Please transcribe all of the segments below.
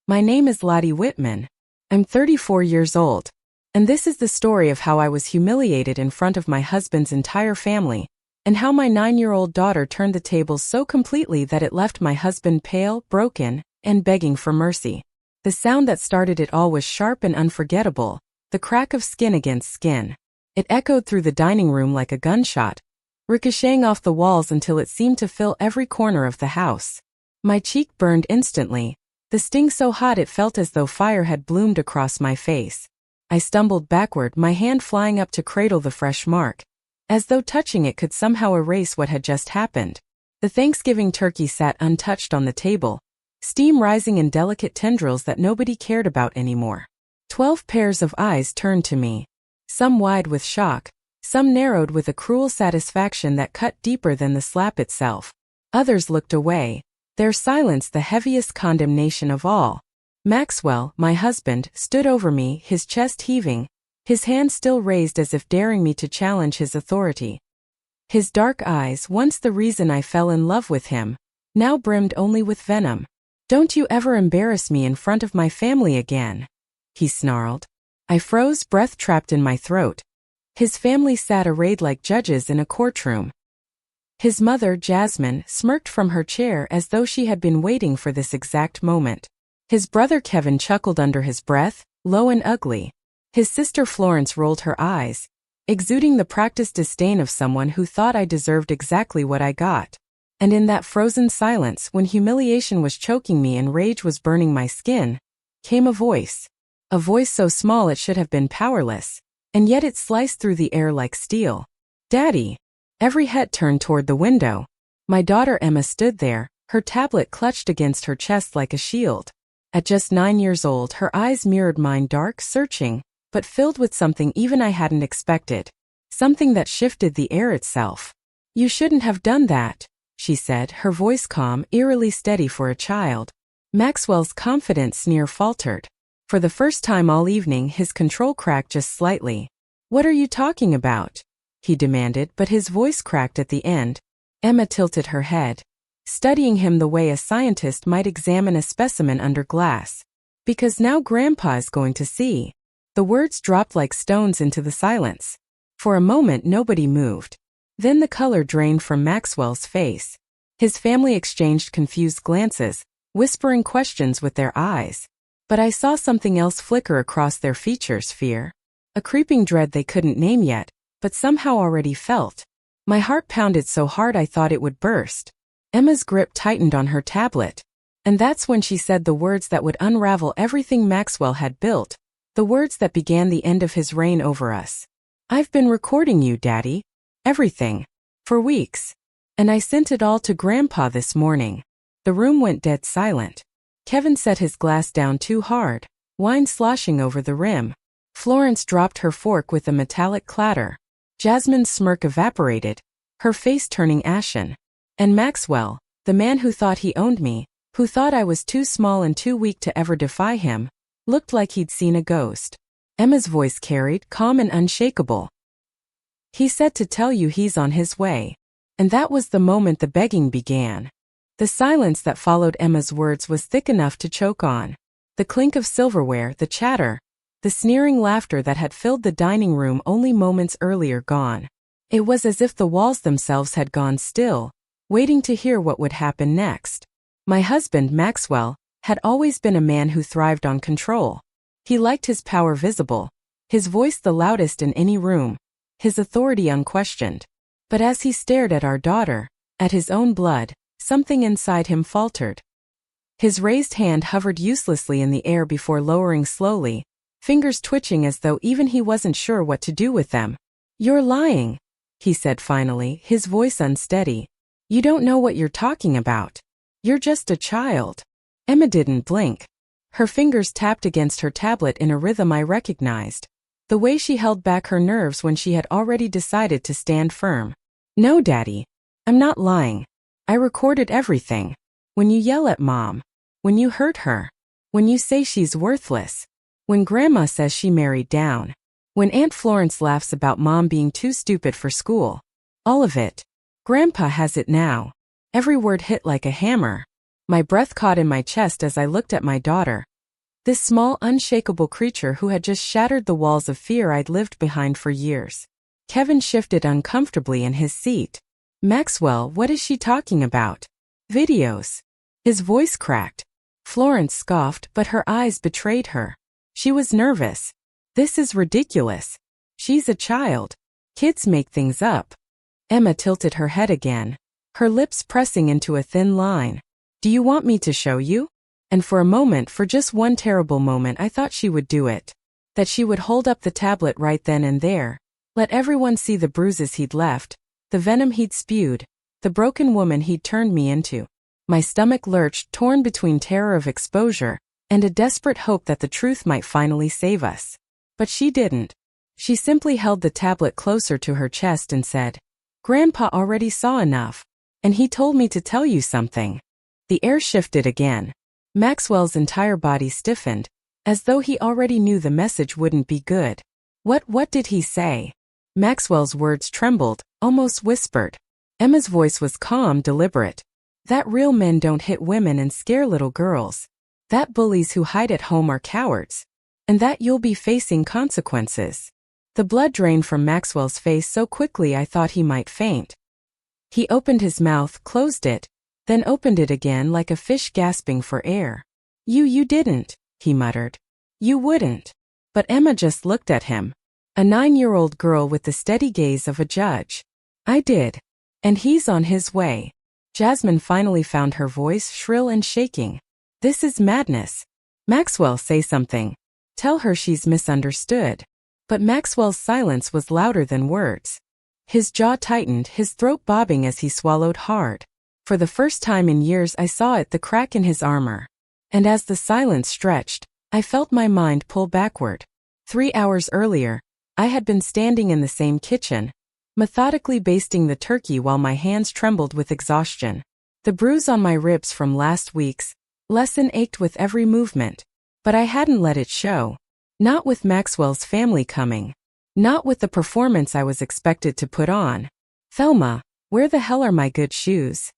My name is Lottie Whitman. I'm 34 years old. And this is the story of how I was humiliated in front of my husband's entire family, and how my 9-year-old daughter turned the tables so completely that it left my husband pale, broken, and begging for mercy. The sound that started it all was sharp and unforgettable, the crack of skin against skin. It echoed through the dining room like a gunshot, ricocheting off the walls until it seemed to fill every corner of the house. My cheek burned instantly, the sting so hot it felt as though fire had bloomed across my face. I stumbled backward, my hand flying up to cradle the fresh mark, as though touching it could somehow erase what had just happened. The Thanksgiving turkey sat untouched on the table, steam rising in delicate tendrils that nobody cared about anymore. 12 pairs of eyes turned to me, some wide with shock, some narrowed with a cruel satisfaction that cut deeper than the slap itself. Others looked away, their silence the heaviest condemnation of all. Maxwell, my husband, stood over me, his chest heaving, his hand still raised as if daring me to challenge his authority. His dark eyes, once the reason I fell in love with him, now brimmed only with venom. "Don't you ever embarrass me in front of my family again," he snarled. I froze, breath trapped in my throat. His family sat arrayed like judges in a courtroom. His mother, Jasmine, smirked from her chair as though she had been waiting for this exact moment. His brother Kevin chuckled under his breath, low and ugly. His sister Florence rolled her eyes, exuding the practiced disdain of someone who thought I deserved exactly what I got. And in that frozen silence, when humiliation was choking me and rage was burning my skin, came a voice. A voice so small it should have been powerless, and yet it sliced through the air like steel. "Daddy!" Every head turned toward the window. My daughter Emma stood there, her tablet clutched against her chest like a shield. At just 9 years old, her eyes mirrored mine, dark, searching, but filled with something even I hadn't expected. Something that shifted the air itself. "You shouldn't have done that," she said, her voice calm, eerily steady for a child. Maxwell's confident sneer faltered. For the first time all evening, his control cracked just slightly. "What are you talking about?" he demanded, but his voice cracked at the end. Emma tilted her head, studying him the way a scientist might examine a specimen under glass. "Because now Grandpa is going to see." The words dropped like stones into the silence. For a moment nobody moved. Then the color drained from Maxwell's face. His family exchanged confused glances, whispering questions with their eyes. But I saw something else flicker across their features, fear. A creeping dread they couldn't name yet, but somehow already felt. My heart pounded so hard I thought it would burst. Emma's grip tightened on her tablet. And that's when she said the words that would unravel everything Maxwell had built, the words that began the end of his reign over us. "I've been recording you, Daddy. Everything. For weeks. And I sent it all to Grandpa this morning." The room went dead silent. Kevin set his glass down too hard, wine sloshing over the rim. Florence dropped her fork with a metallic clatter. Jasmine's smirk evaporated, her face turning ashen. And Maxwell, the man who thought he owned me, who thought I was too small and too weak to ever defy him, looked like he'd seen a ghost. Emma's voice carried, calm and unshakable. "He said to tell you he's on his way." And that was the moment the begging began. The silence that followed Emma's words was thick enough to choke on. The clink of silverware, the chatter, the sneering laughter that had filled the dining room only moments earlier gone. It was as if the walls themselves had gone still, waiting to hear what would happen next. My husband, Maxwell, had always been a man who thrived on control. He liked his power visible, his voice the loudest in any room, his authority unquestioned. But as he stared at our daughter, at his own blood, something inside him faltered. His raised hand hovered uselessly in the air before lowering slowly, fingers twitching as though even he wasn't sure what to do with them. "You're lying," he said finally, his voice unsteady. "You don't know what you're talking about. You're just a child." Emma didn't blink. Her fingers tapped against her tablet in a rhythm I recognized, the way she held back her nerves when she had already decided to stand firm. "No, Daddy. I'm not lying. I recorded everything. When you yell at Mom. When you hurt her. When you say she's worthless. When Grandma says she married down. When Aunt Florence laughs about Mom being too stupid for school. All of it. Grandpa has it now." Every word hit like a hammer. My breath caught in my chest as I looked at my daughter, This small, unshakable creature who had just shattered the walls of fear I'd lived behind for years. Kevin shifted uncomfortably in his seat. Maxwell, what is she talking about? Videos. His voice cracked. Florence scoffed, but her eyes betrayed her. She was nervous. This is ridiculous. She's a child. Kids make things up. Emma tilted her head again, her lips pressing into a thin line. Do you want me to show you? And for a moment, for just one terrible moment, I thought she would do it. That she would hold up the tablet right then and there. Let everyone see the bruises he'd left, the venom he'd spewed, the broken woman he'd turned me into. My stomach lurched, torn between terror of exposure and a desperate hope that the truth might finally save us. But she didn't. She simply held the tablet closer to her chest and said, Grandpa already saw enough, and he told me to tell you something. The air shifted again. Maxwell's entire body stiffened, as though he already knew the message wouldn't be good. What did he say? Maxwell's words trembled, almost whispered. Emma's voice was calm, deliberate. That real men don't hit women and scare little girls. That bullies who hide at home are cowards. And that you'll be facing consequences. The blood drained from Maxwell's face so quickly I thought he might faint. He opened his mouth, closed it, then opened it again like a fish gasping for air. You didn't, he muttered. You wouldn't. But Emma just looked at him. A 9-year-old girl with the steady gaze of a judge. I did. And he's on his way. Jasmine finally found her voice, shrill and shaking. This is madness. Maxwell, say something. Tell her she's misunderstood. But Maxwell's silence was louder than words. His jaw tightened, his throat bobbing as he swallowed hard. For the first time in years I saw it, the crack in his armor. And as the silence stretched, I felt my mind pull backward. 3 hours earlier, I had been standing in the same kitchen, methodically basting the turkey while my hands trembled with exhaustion. The bruise on my ribs from last week's lesson ached with every movement, but I hadn't let it show. Not with Maxwell's family coming. Not with the performance I was expected to put on. Thelma, where the hell are my good shoes?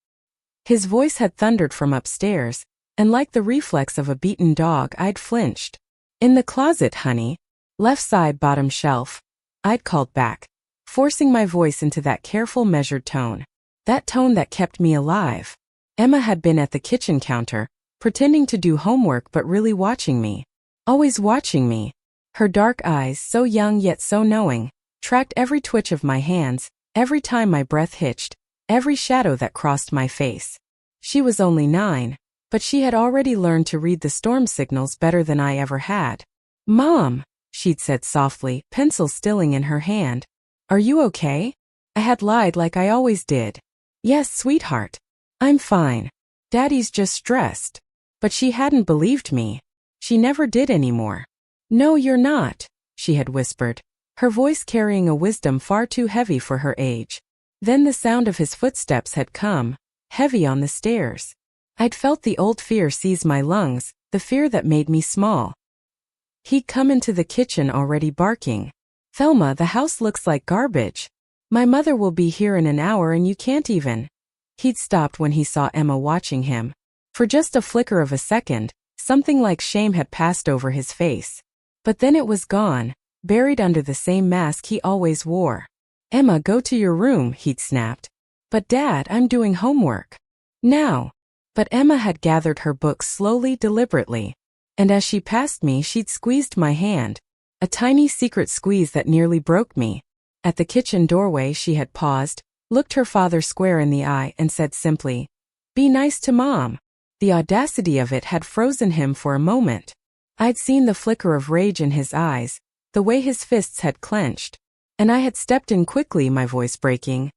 His voice had thundered from upstairs, and like the reflex of a beaten dog, I'd flinched. In the closet, honey. Left side, bottom shelf. I'd called back, forcing my voice into that careful, measured tone. That tone that kept me alive. Emma had been at the kitchen counter, pretending to do homework but really watching me. Always watching me. Her dark eyes, so young yet so knowing, tracked every twitch of my hands, every time my breath hitched, every shadow that crossed my face. She was only 9, but she had already learned to read the storm signals better than I ever had. Mom, she'd said softly, pencil stilling in her hand. Are you okay? I had lied like I always did. Yes, sweetheart. I'm fine. Daddy's just stressed. But she hadn't believed me. She never did anymore. No, you're not, she had whispered, her voice carrying a wisdom far too heavy for her age. Then the sound of his footsteps had come, heavy on the stairs. I'd felt the old fear seize my lungs, the fear that made me small. He'd come into the kitchen already barking. Thelma, the house looks like garbage. My mother will be here in an hour and you can't even. He'd stopped when he saw Emma watching him. For just a flicker of a second, something like shame had passed over his face. But then it was gone, buried under the same mask he always wore. Emma, go to your room, he'd snapped. But Dad, I'm doing homework. Now. But Emma had gathered her books slowly, deliberately. And as she passed me, she'd squeezed my hand. A tiny secret squeeze that nearly broke me. At the kitchen doorway she had paused, looked her father square in the eye and said simply, "Be nice to Mom." The audacity of it had frozen him for a moment. I'd seen the flicker of rage in his eyes, the way his fists had clenched. And I had stepped in quickly, my voice breaking.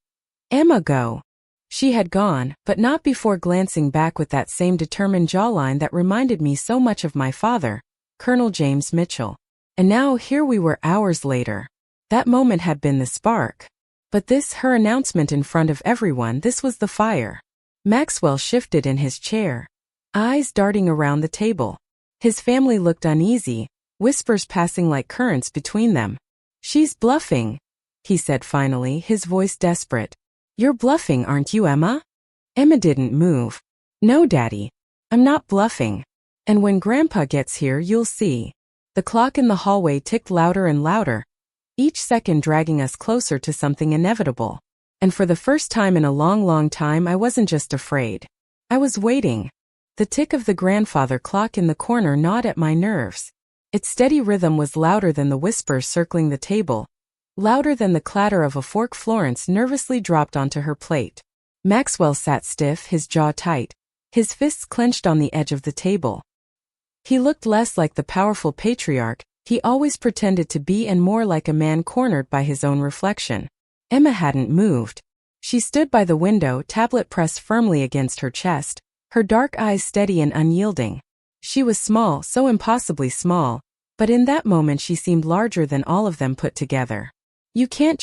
"Emma, go." She had gone, but not before glancing back with that same determined jawline that reminded me so much of my father, Colonel James Mitchell. And now here we were hours later. That moment had been the spark. But this, her announcement in front of everyone, this was the fire. Maxwell shifted in his chair, eyes darting around the table. His family looked uneasy, whispers passing like currents between them. "She's bluffing," he said finally, his voice desperate. "You're bluffing, aren't you, Emma?" Emma didn't move. "No, Daddy. I'm not bluffing." And when Grandpa gets here, you'll see. The clock in the hallway ticked louder and louder, each second dragging us closer to something inevitable. And for the first time in a long, long time, I wasn't just afraid. I was waiting. The tick of the grandfather clock in the corner gnawed at my nerves. Its steady rhythm was louder than the whispers circling the table, louder than the clatter of a fork Florence nervously dropped onto her plate. Maxwell sat stiff, his jaw tight, his fists clenched on the edge of the table. He looked less like the powerful patriarch he always pretended to be and more like a man cornered by his own reflection. Emma hadn't moved. She stood by the window, tablet pressed firmly against her chest, her dark eyes steady and unyielding. She was small, so impossibly small, but in that moment she seemed larger than all of them put together. You can't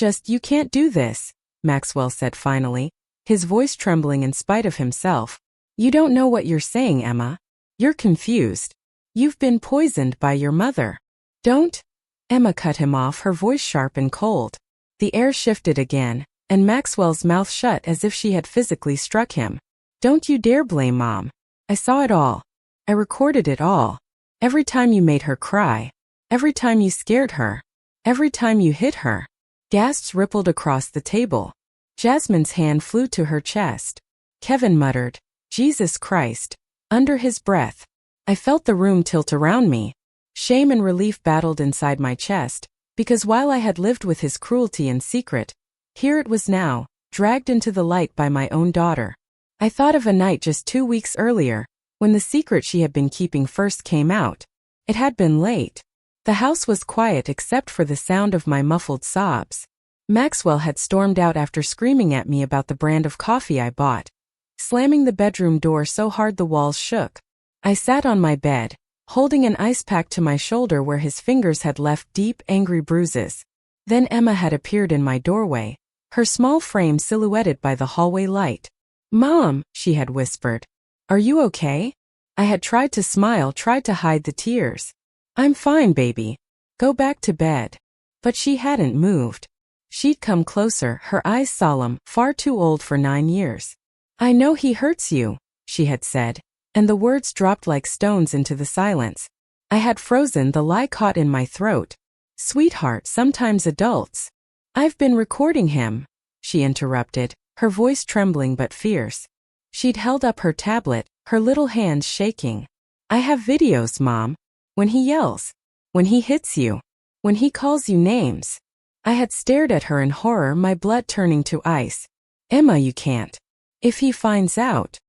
do this, Maxwell said finally, his voice trembling in spite of himself. You don't know what you're saying, Emma. You're confused. You've been poisoned by your mother. Don't. Emma cut him off, her voice sharp and cold. The air shifted again, and Maxwell's mouth shut as if she had physically struck him. Don't you dare blame Mom. I saw it all. I recorded it all. Every time you made her cry. Every time you scared her. Every time you hit her. Gasps rippled across the table. Jasmine's hand flew to her chest. Kevin muttered, Jesus Christ, under his breath. I felt the room tilt around me. Shame and relief battled inside my chest, because while I had lived with his cruelty in secret, here it was now, dragged into the light by my own daughter. I thought of a night just 2 weeks earlier, when the secret she had been keeping first came out. It had been late. The house was quiet except for the sound of my muffled sobs. Maxwell had stormed out after screaming at me about the brand of coffee I bought, slamming the bedroom door so hard the walls shook. I sat on my bed, holding an ice pack to my shoulder where his fingers had left deep, angry bruises. Then Emma had appeared in my doorway, her small frame silhouetted by the hallway light. Mom, she had whispered. Are you okay? I had tried to smile, tried to hide the tears. I'm fine, baby. Go back to bed. But she hadn't moved. She'd come closer, her eyes solemn, far too old for 9 years. I know he hurts you, she had said, and the words dropped like stones into the silence. I had frozen, the lie caught in my throat. Sweetheart, sometimes adults. I've been recording him, she interrupted, her voice trembling but fierce. She'd held up her tablet, her little hands shaking. I have videos, Mom. When he yells. When he hits you. When he calls you names. I had stared at her in horror, my blood turning to ice. Emma, you can't. If he finds out.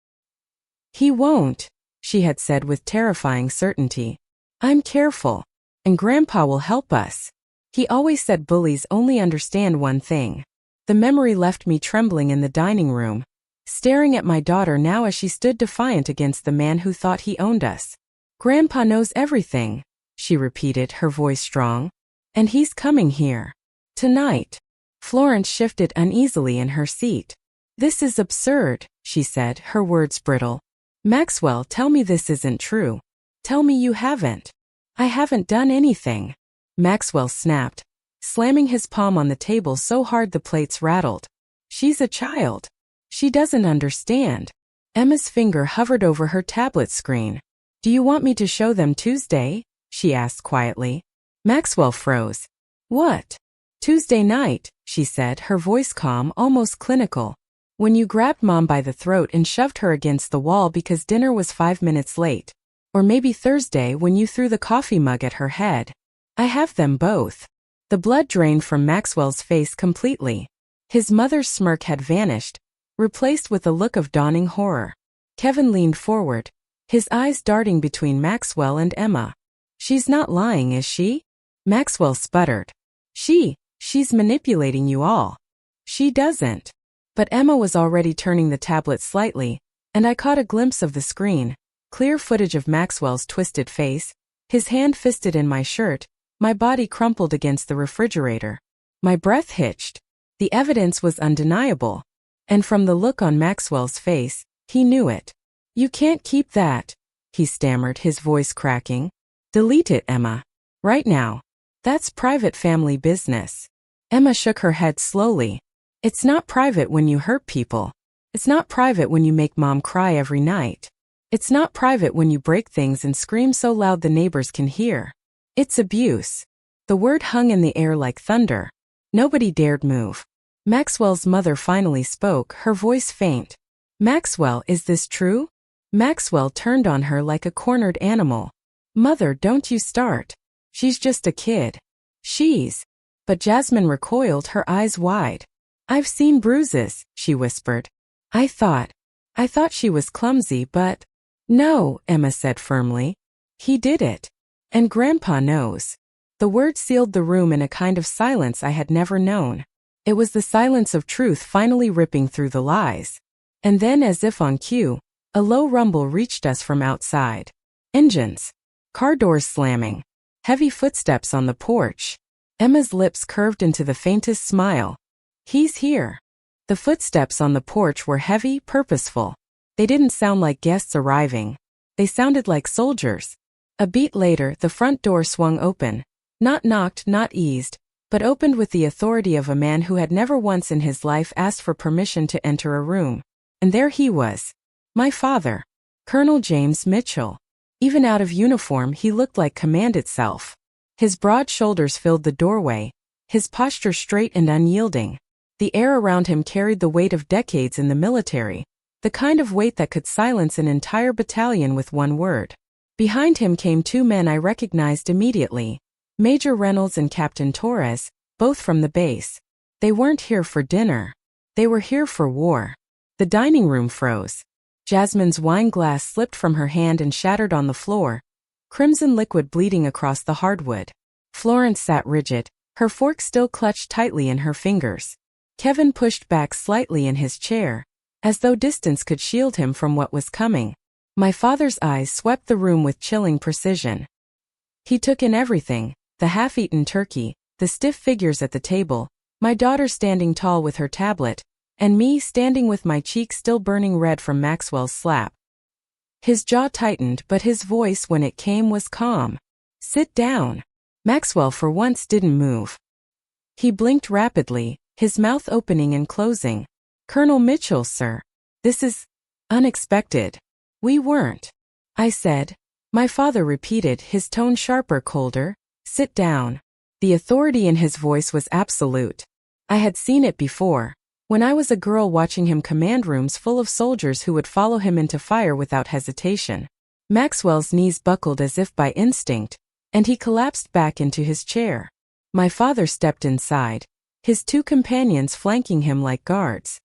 He won't, she had said with terrifying certainty. I'm careful. And Grandpa will help us. He always said bullies only understand one thing. The memory left me trembling in the dining room, staring at my daughter now as she stood defiant against the man who thought he owned us. Grandpa knows everything, she repeated, her voice strong. And he's coming here. Tonight. Florence shifted uneasily in her seat. This is absurd, she said, her words brittle. Maxwell, tell me this isn't true. Tell me you haven't. I haven't done anything. Maxwell snapped, slamming his palm on the table so hard the plates rattled. She's a child. She doesn't understand. Emma's finger hovered over her tablet screen. Do you want me to show them Tuesday? She asked quietly. Maxwell froze. What? Tuesday night, she said, her voice calm, almost clinical. When you grabbed Mom by the throat and shoved her against the wall because dinner was 5 minutes late. Or maybe Thursday when you threw the coffee mug at her head. I have them both. The blood drained from Maxwell's face completely. His mother's smirk had vanished, replaced with a look of dawning horror. Kevin leaned forward, his eyes darting between Maxwell and Emma. She's not lying, is she? Maxwell sputtered. She's manipulating you all. She doesn't. But Emma was already turning the tablet slightly, and I caught a glimpse of the screen, clear footage of Maxwell's twisted face, his hand fisted in my shirt, my body crumpled against the refrigerator. My breath hitched. The evidence was undeniable. And from the look on Maxwell's face, he knew it. You can't keep that, he stammered, his voice cracking. Delete it, Emma. Right now. That's private family business. Emma shook her head slowly. It's not private when you hurt people. It's not private when you make Mom cry every night. It's not private when you break things and scream so loud the neighbors can hear. It's abuse. The word hung in the air like thunder. Nobody dared move. Maxwell's mother finally spoke, her voice faint. Maxwell, is this true? Maxwell turned on her like a cornered animal. Mother, don't you start. She's just a kid. But Jasmine recoiled, her eyes wide. I've seen bruises, she whispered. I thought she was clumsy, but… No, Emma said firmly. He did it. And Grandpa knows. The word sealed the room in a kind of silence I had never known. It was the silence of truth finally ripping through the lies. And then, as if on cue, a low rumble reached us from outside. Engines. Car doors slamming. Heavy footsteps on the porch. Emma's lips curved into the faintest smile. He's here. The footsteps on the porch were heavy, purposeful. They didn't sound like guests arriving. They sounded like soldiers. A beat later, the front door swung open. Not knocked, not eased, but opened with the authority of a man who had never once in his life asked for permission to enter a room. And there he was. My father. Colonel James Mitchell. Even out of uniform, he looked like command itself. His broad shoulders filled the doorway, his posture straight and unyielding. The air around him carried the weight of decades in the military, the kind of weight that could silence an entire battalion with one word. Behind him came two men I recognized immediately, Major Reynolds and Captain Torres, both from the base. They weren't here for dinner. They were here for war. The dining room froze. Jasmine's wine glass slipped from her hand and shattered on the floor, crimson liquid bleeding across the hardwood. Florence sat rigid, her fork still clutched tightly in her fingers. Kevin pushed back slightly in his chair, as though distance could shield him from what was coming. My father's eyes swept the room with chilling precision. He took in everything, the half-eaten turkey, the stiff figures at the table, my daughter standing tall with her tablet, and me standing with my cheek still burning red from Maxwell's slap. His jaw tightened, but his voice when it came was calm. Sit down. Maxwell for once didn't move. He blinked rapidly, his mouth opening and closing. Colonel Mitchell, sir. This is… unexpected. We weren't. I said. My father repeated, his tone sharper, colder. Sit down. The authority in his voice was absolute. I had seen it before. When I was a girl watching him command rooms full of soldiers who would follow him into fire without hesitation. Maxwell's knees buckled as if by instinct, and he collapsed back into his chair. My father stepped inside, his two companions flanking him like guards.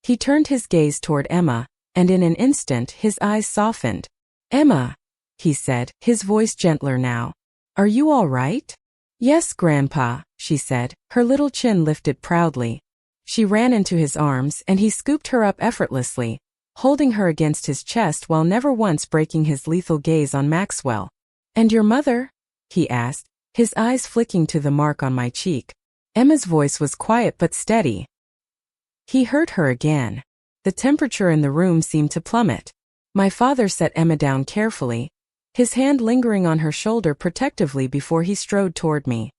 He turned his gaze toward Emma, and in an instant his eyes softened. Emma, he said, his voice gentler now. Are you all right? Yes, Grandpa, she said, her little chin lifted proudly. She ran into his arms and he scooped her up effortlessly, holding her against his chest while never once breaking his lethal gaze on Maxwell. And your mother? He asked, his eyes flicking to the mark on my cheek. Emma's voice was quiet but steady. He heard her again. The temperature in the room seemed to plummet. My father set Emma down carefully, his hand lingering on her shoulder protectively before he strode toward me.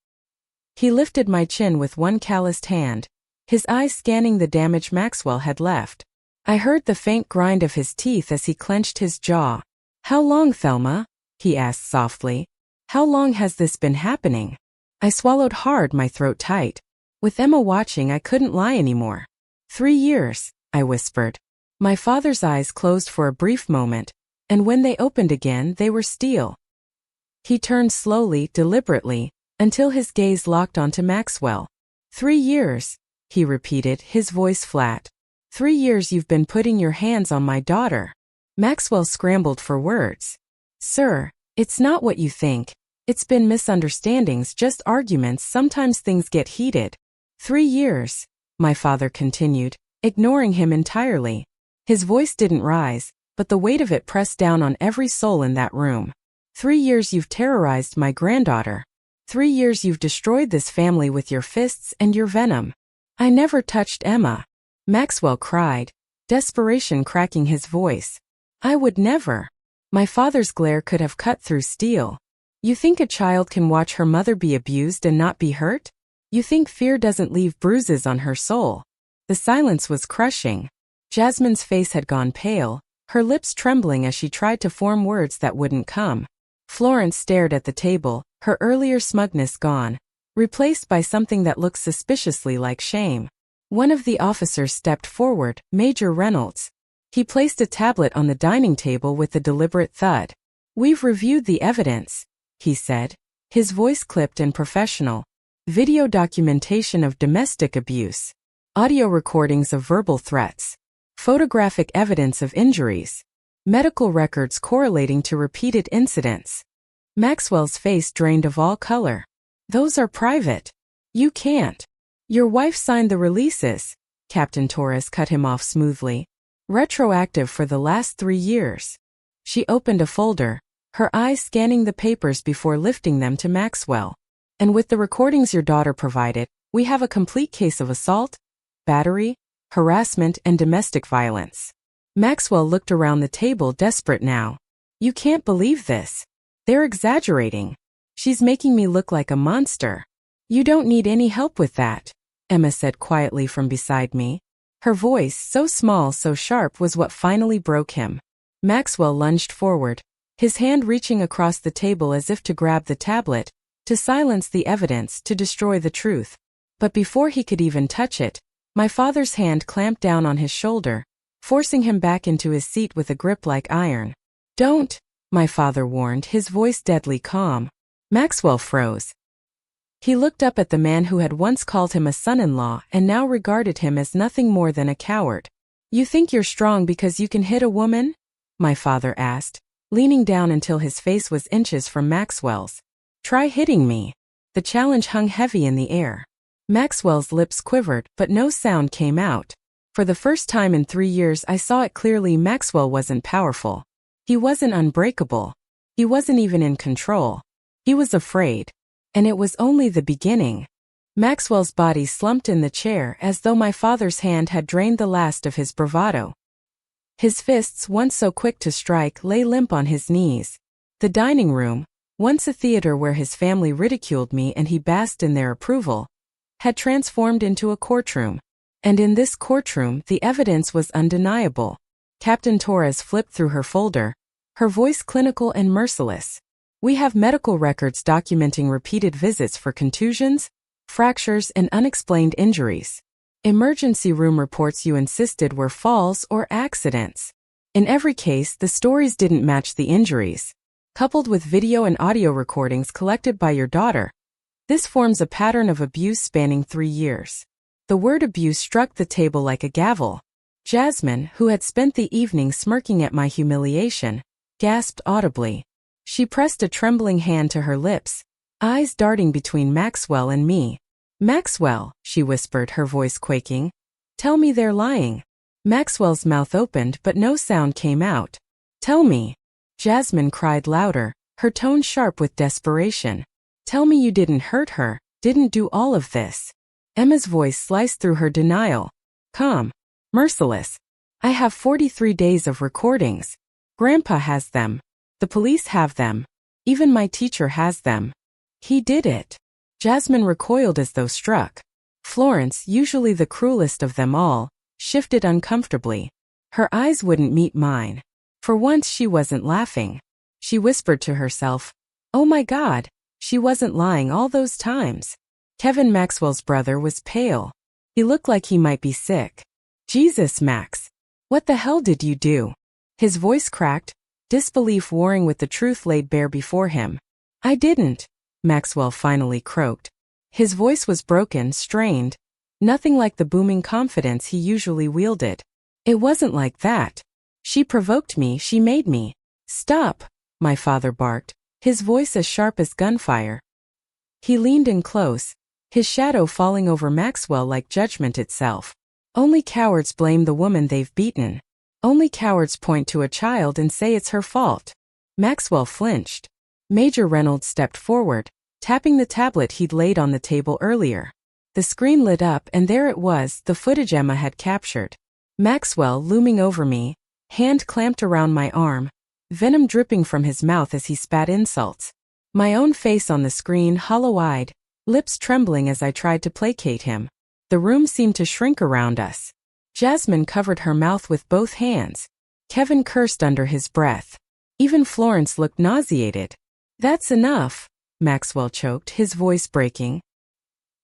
He lifted my chin with one calloused hand, his eyes scanning the damage Maxwell had left. I heard the faint grind of his teeth as he clenched his jaw. How long, Thelma? He asked softly. How long has this been happening? I swallowed hard, my throat tight. With Emma watching, I couldn't lie anymore. 3 years, I whispered. My father's eyes closed for a brief moment, and when they opened again, they were steel. He turned slowly, deliberately, until his gaze locked onto Maxwell. 3 years. He repeated, his voice flat. 3 years you've been putting your hands on my daughter. Maxwell scrambled for words. Sir, it's not what you think. It's been misunderstandings, just arguments, sometimes things get heated. 3 years, my father continued, ignoring him entirely. His voice didn't rise, but the weight of it pressed down on every soul in that room. 3 years you've terrorized my granddaughter. 3 years you've destroyed this family with your fists and your venom. I never touched Emma. Maxwell cried, desperation cracking his voice. I would never. My father's glare could have cut through steel. You think a child can watch her mother be abused and not be hurt? You think fear doesn't leave bruises on her soul? The silence was crushing. Jasmine's face had gone pale, her lips trembling as she tried to form words that wouldn't come. Florence stared at the table, her earlier smugness gone, replaced by something that looked suspiciously like shame. One of the officers stepped forward, Major Reynolds. He placed a tablet on the dining table with a deliberate thud. "We've reviewed the evidence," he said, his voice clipped and professional. "Video documentation of domestic abuse, audio recordings of verbal threats, photographic evidence of injuries, medical records correlating to repeated incidents." Maxwell's face drained of all color. "Those are private. You can't." "Your wife signed the releases," Captain Torres cut him off smoothly. "Retroactive for the last 3 years." She opened a folder, her eyes scanning the papers before lifting them to Maxwell. "And with the recordings your daughter provided, we have a complete case of assault, battery, harassment, and domestic violence." Maxwell looked around the table, desperate now. "You can't believe this. They're exaggerating. She's making me look like a monster." "You don't need any help with that," Emma said quietly from beside me. Her voice, so small, so sharp, was what finally broke him. Maxwell lunged forward, his hand reaching across the table as if to grab the tablet, to silence the evidence, to destroy the truth. But before he could even touch it, my father's hand clamped down on his shoulder, forcing him back into his seat with a grip like iron. "Don't," my father warned, his voice deadly calm. Maxwell froze. He looked up at the man who had once called him a son-in-law and now regarded him as nothing more than a coward. "You think you're strong because you can hit a woman?" my father asked, leaning down until his face was inches from Maxwell's. "Try hitting me." The challenge hung heavy in the air. Maxwell's lips quivered, but no sound came out. For the first time in 3 years I saw it clearly. Maxwell wasn't powerful. He wasn't unbreakable. He wasn't even in control. He was afraid. And it was only the beginning. Maxwell's body slumped in the chair as though my father's hand had drained the last of his bravado. His fists, once so quick to strike, lay limp on his knees. The dining room, once a theater where his family ridiculed me and he basked in their approval, had transformed into a courtroom. And in this courtroom, the evidence was undeniable. Captain Torres flipped through her folder, her voice clinical and merciless. "We have medical records documenting repeated visits for contusions, fractures, and unexplained injuries. Emergency room reports you insisted were falls or accidents. In every case, the stories didn't match the injuries. Coupled with video and audio recordings collected by your daughter, this forms a pattern of abuse spanning 3 years." The word abuse struck the table like a gavel. Jasmine, who had spent the evening smirking at my humiliation, gasped audibly. She pressed a trembling hand to her lips, eyes darting between Maxwell and me. "Maxwell," she whispered, her voice quaking. "Tell me they're lying." Maxwell's mouth opened but no sound came out. "Tell me." Jasmine cried louder, her tone sharp with desperation. "Tell me you didn't hurt her, didn't do all of this." Emma's voice sliced through her denial. Calm. Merciless. "I have 43 days of recordings. Grandpa has them. The police have them. Even my teacher has them. He did it." Jasmine recoiled as though struck. Florence, usually the cruelest of them all, shifted uncomfortably. Her eyes wouldn't meet mine. For once she wasn't laughing. She whispered to herself, "Oh my God, she wasn't lying all those times." Kevin, Maxwell's brother, was pale. He looked like he might be sick. "Jesus, Max. What the hell did you do?" His voice cracked, disbelief warring with the truth laid bare before him. "I didn't," Maxwell finally croaked. His voice was broken, strained, nothing like the booming confidence he usually wielded. "It wasn't like that. She provoked me, she made me." "Stop," my father barked, his voice as sharp as gunfire. He leaned in close, his shadow falling over Maxwell like judgment itself. "Only cowards blame the woman they've beaten. Only cowards point to a child and say it's her fault." Maxwell flinched. Major Reynolds stepped forward, tapping the tablet he'd laid on the table earlier. The screen lit up and there it was, the footage Emma had captured. Maxwell looming over me, hand clamped around my arm, venom dripping from his mouth as he spat insults. My own face on the screen, hollow-eyed, lips trembling as I tried to placate him. The room seemed to shrink around us. Jasmine covered her mouth with both hands, Kevin cursed under his breath. Even Florence looked nauseated. "That's enough," Maxwell choked, his voice breaking.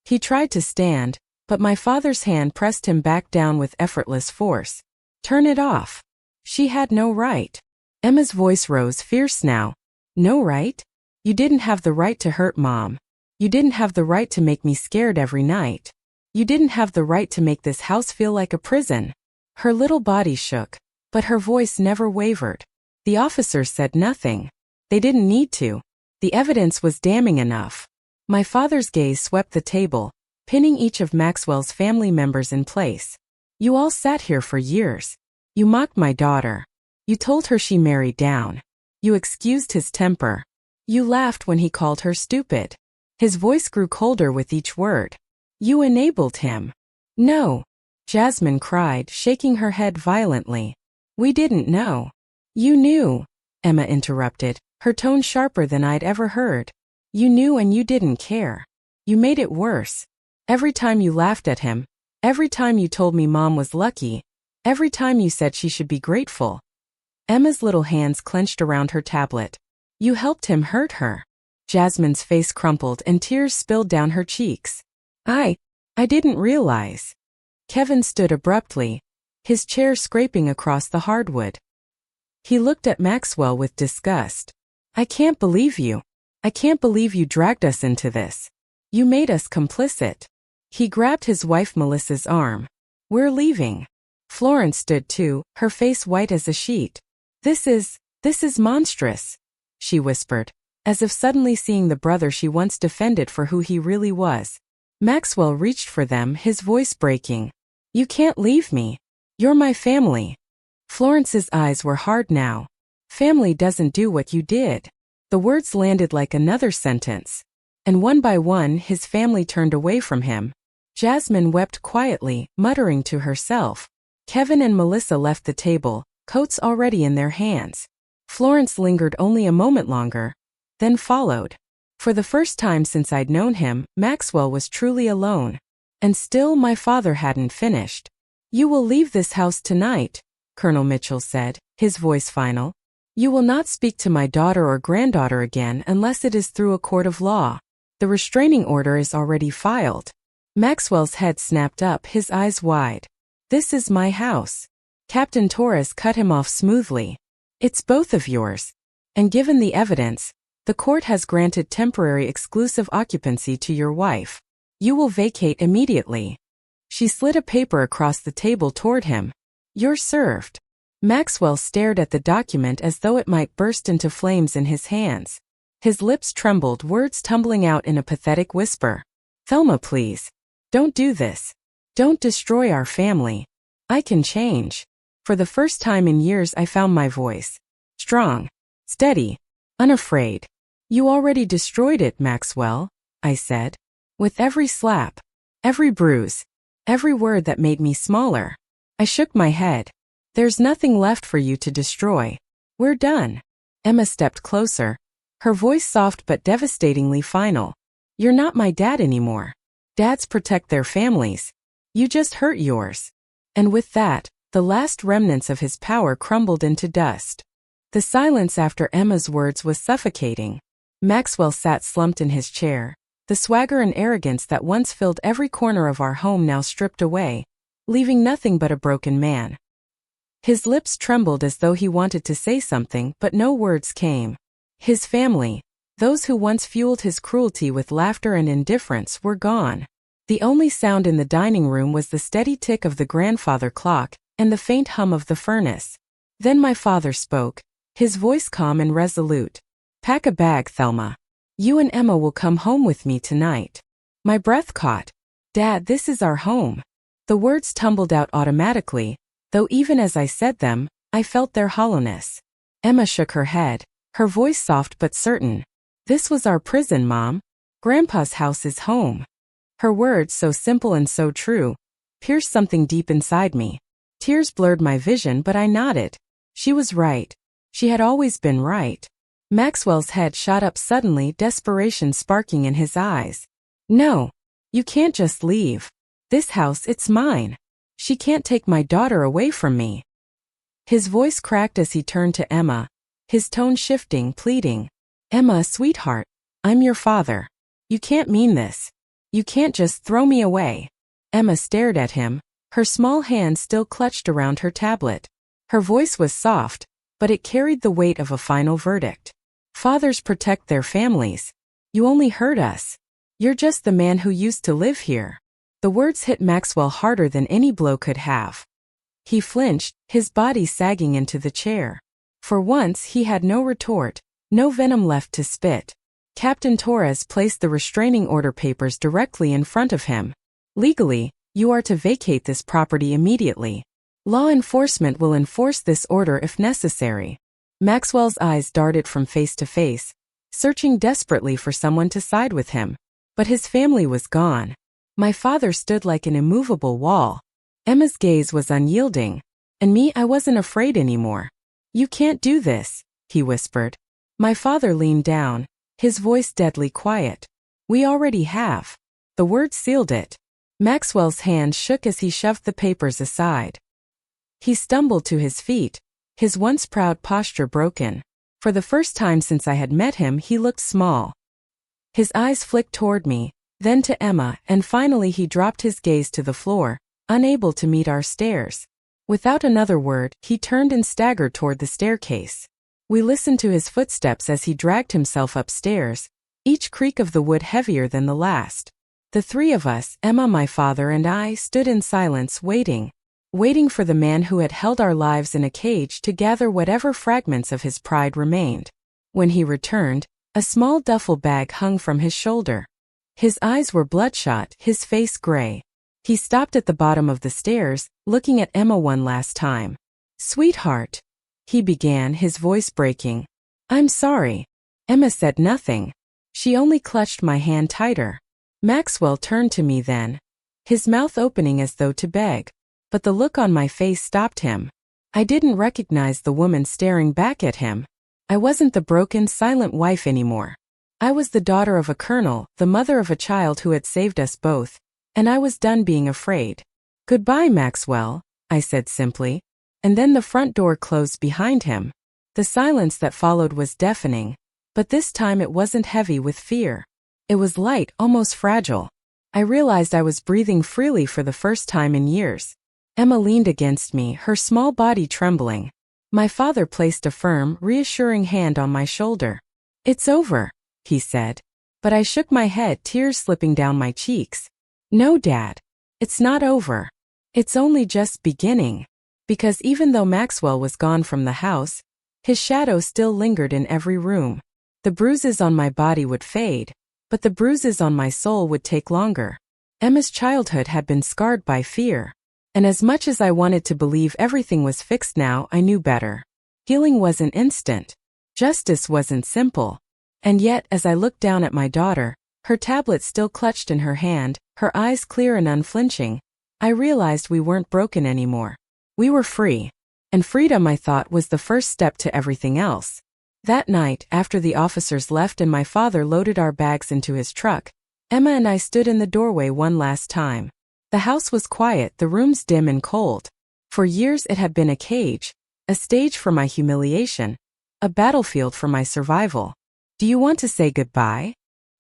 He tried to stand, but my father's hand pressed him back down with effortless force. "Turn it off." "She had no right." Emma's voice rose fierce now. "No right? You didn't have the right to hurt Mom. You didn't have the right to make me scared every night. You didn't have the right to make this house feel like a prison." Her little body shook, but her voice never wavered. The officers said nothing. They didn't need to. The evidence was damning enough. My father's gaze swept the table, pinning each of Maxwell's family members in place. "You all sat here for years. You mocked my daughter. You told her she married down. You excused his temper. You laughed when he called her stupid." His voice grew colder with each word. "You enabled him." "No," Jasmine cried, shaking her head violently. "We didn't know." "You knew," Emma interrupted, her tone sharper than I'd ever heard. "You knew and you didn't care. You made it worse. Every time you laughed at him, every time you told me Mom was lucky, every time you said she should be grateful." Emma's little hands clenched around her tablet. "You helped him hurt her." Jasmine's face crumpled and tears spilled down her cheeks. I didn't realize." Kevin stood abruptly, his chair scraping across the hardwood. He looked at Maxwell with disgust. "I can't believe you. I can't believe you dragged us into this. You made us complicit." He grabbed his wife Melissa's arm. "We're leaving." Florence stood too, her face white as a sheet. This is monstrous," she whispered, as if suddenly seeing the brother she once defended for who he really was. Maxwell reached for them, his voice breaking. "You can't leave me. You're my family." Florence's eyes were hard now. "Family doesn't do what you did." The words landed like another sentence. And one by one his family turned away from him. Jasmine wept quietly, muttering to herself. Kevin and Melissa left the table, coats already in their hands. Florence lingered only a moment longer, then followed. For the first time since I'd known him, Maxwell was truly alone. And still my father hadn't finished. "You will leave this house tonight," Colonel Mitchell said, his voice final. "You will not speak to my daughter or granddaughter again unless it is through a court of law. The restraining order is already filed." Maxwell's head snapped up, his eyes wide. "This is my house." Captain Torres cut him off smoothly. "It's both of yours. And given the evidence, the court has granted temporary exclusive occupancy to your wife. You will vacate immediately." She slid a paper across the table toward him. "You're served." Maxwell stared at the document as though it might burst into flames in his hands. His lips trembled, words tumbling out in a pathetic whisper. "Thelma, please. Don't do this. Don't destroy our family. I can change." For the first time in years I found my voice. Strong. Steady. Unafraid. "You already destroyed it, Maxwell," I said. "With every slap. Every bruise. Every word that made me smaller." I shook my head. "There's nothing left for you to destroy. We're done." Emma stepped closer, her voice soft but devastatingly final. "You're not my dad anymore. Dads protect their families. You just hurt yours." And with that, the last remnants of his power crumbled into dust. The silence after Emma's words was suffocating. Maxwell sat slumped in his chair, the swagger and arrogance that once filled every corner of our home now stripped away, leaving nothing but a broken man. His lips trembled as though he wanted to say something, but no words came. His family, those who once fueled his cruelty with laughter and indifference, were gone. The only sound in the dining room was the steady tick of the grandfather clock and the faint hum of the furnace. Then my father spoke, his voice calm and resolute. "Pack a bag, Thelma. You and Emma will come home with me tonight." My breath caught. "Dad, this is our home." The words tumbled out automatically, though even as I said them, I felt their hollowness. Emma shook her head, her voice soft but certain. "This was our prison, Mom. Grandpa's house is home." Her words, so simple and so true, pierced something deep inside me. Tears blurred my vision, but I nodded. She was right. She had always been right. Maxwell's head shot up suddenly, desperation sparking in his eyes. "No. You can't just leave. This house, it's mine. She can't take my daughter away from me." His voice cracked as he turned to Emma, his tone shifting, pleading. Emma, sweetheart, I'm your father. You can't mean this. You can't just throw me away. Emma stared at him, her small hand still clutched around her tablet. Her voice was soft, but it carried the weight of a final verdict. Fathers protect their families. You only hurt us. You're just the man who used to live here. The words hit Maxwell harder than any blow could have. He flinched, his body sagging into the chair. For once he had no retort, no venom left to spit. Captain Torres placed the restraining order papers directly in front of him. Legally, you are to vacate this property immediately. Law enforcement will enforce this order if necessary. Maxwell's eyes darted from face to face, searching desperately for someone to side with him. But his family was gone. My father stood like an immovable wall. Emma's gaze was unyielding. And me, I wasn't afraid anymore. You can't do this, he whispered. My father leaned down, his voice deadly quiet. We already have. The word sealed it. Maxwell's hand shook as he shoved the papers aside. He stumbled to his feet, his once proud posture broken. For the first time since I had met him, he looked small. His eyes flicked toward me, then to Emma, and finally he dropped his gaze to the floor, unable to meet our stares. Without another word, he turned and staggered toward the staircase. We listened to his footsteps as he dragged himself upstairs, each creak of the wood heavier than the last. The three of us, Emma, my father, and I, stood in silence, waiting for the man who had held our lives in a cage to gather whatever fragments of his pride remained. When he returned, a small duffel bag hung from his shoulder. His eyes were bloodshot, his face gray. He stopped at the bottom of the stairs, looking at Emma one last time. Sweetheart, he began, his voice breaking. I'm sorry. Emma said nothing. She only clutched my hand tighter. Maxwell turned to me then, his mouth opening as though to beg. But the look on my face stopped him. I didn't recognize the woman staring back at him. I wasn't the broken, silent wife anymore. I was the daughter of a colonel, the mother of a child who had saved us both, and I was done being afraid. Goodbye, Maxwell, I said simply. And then the front door closed behind him. The silence that followed was deafening, but this time it wasn't heavy with fear. It was light, almost fragile. I realized I was breathing freely for the first time in years. Emma leaned against me, her small body trembling. My father placed a firm, reassuring hand on my shoulder. It's over, he said. But I shook my head, tears slipping down my cheeks. No, Dad. It's not over. It's only just beginning. Because even though Maxwell was gone from the house, his shadow still lingered in every room. The bruises on my body would fade, but the bruises on my soul would take longer. Emma's childhood had been scarred by fear. And as much as I wanted to believe everything was fixed now, I knew better. Healing wasn't instant. Justice wasn't simple. And yet, as I looked down at my daughter, her tablet still clutched in her hand, her eyes clear and unflinching, I realized we weren't broken anymore. We were free. And freedom, I thought, was the first step to everything else. That night, after the officers left and my father loaded our bags into his truck, Emma and I stood in the doorway one last time. The house was quiet, the rooms dim and cold. For years it had been a cage, a stage for my humiliation, a battlefield for my survival. Do you want to say goodbye?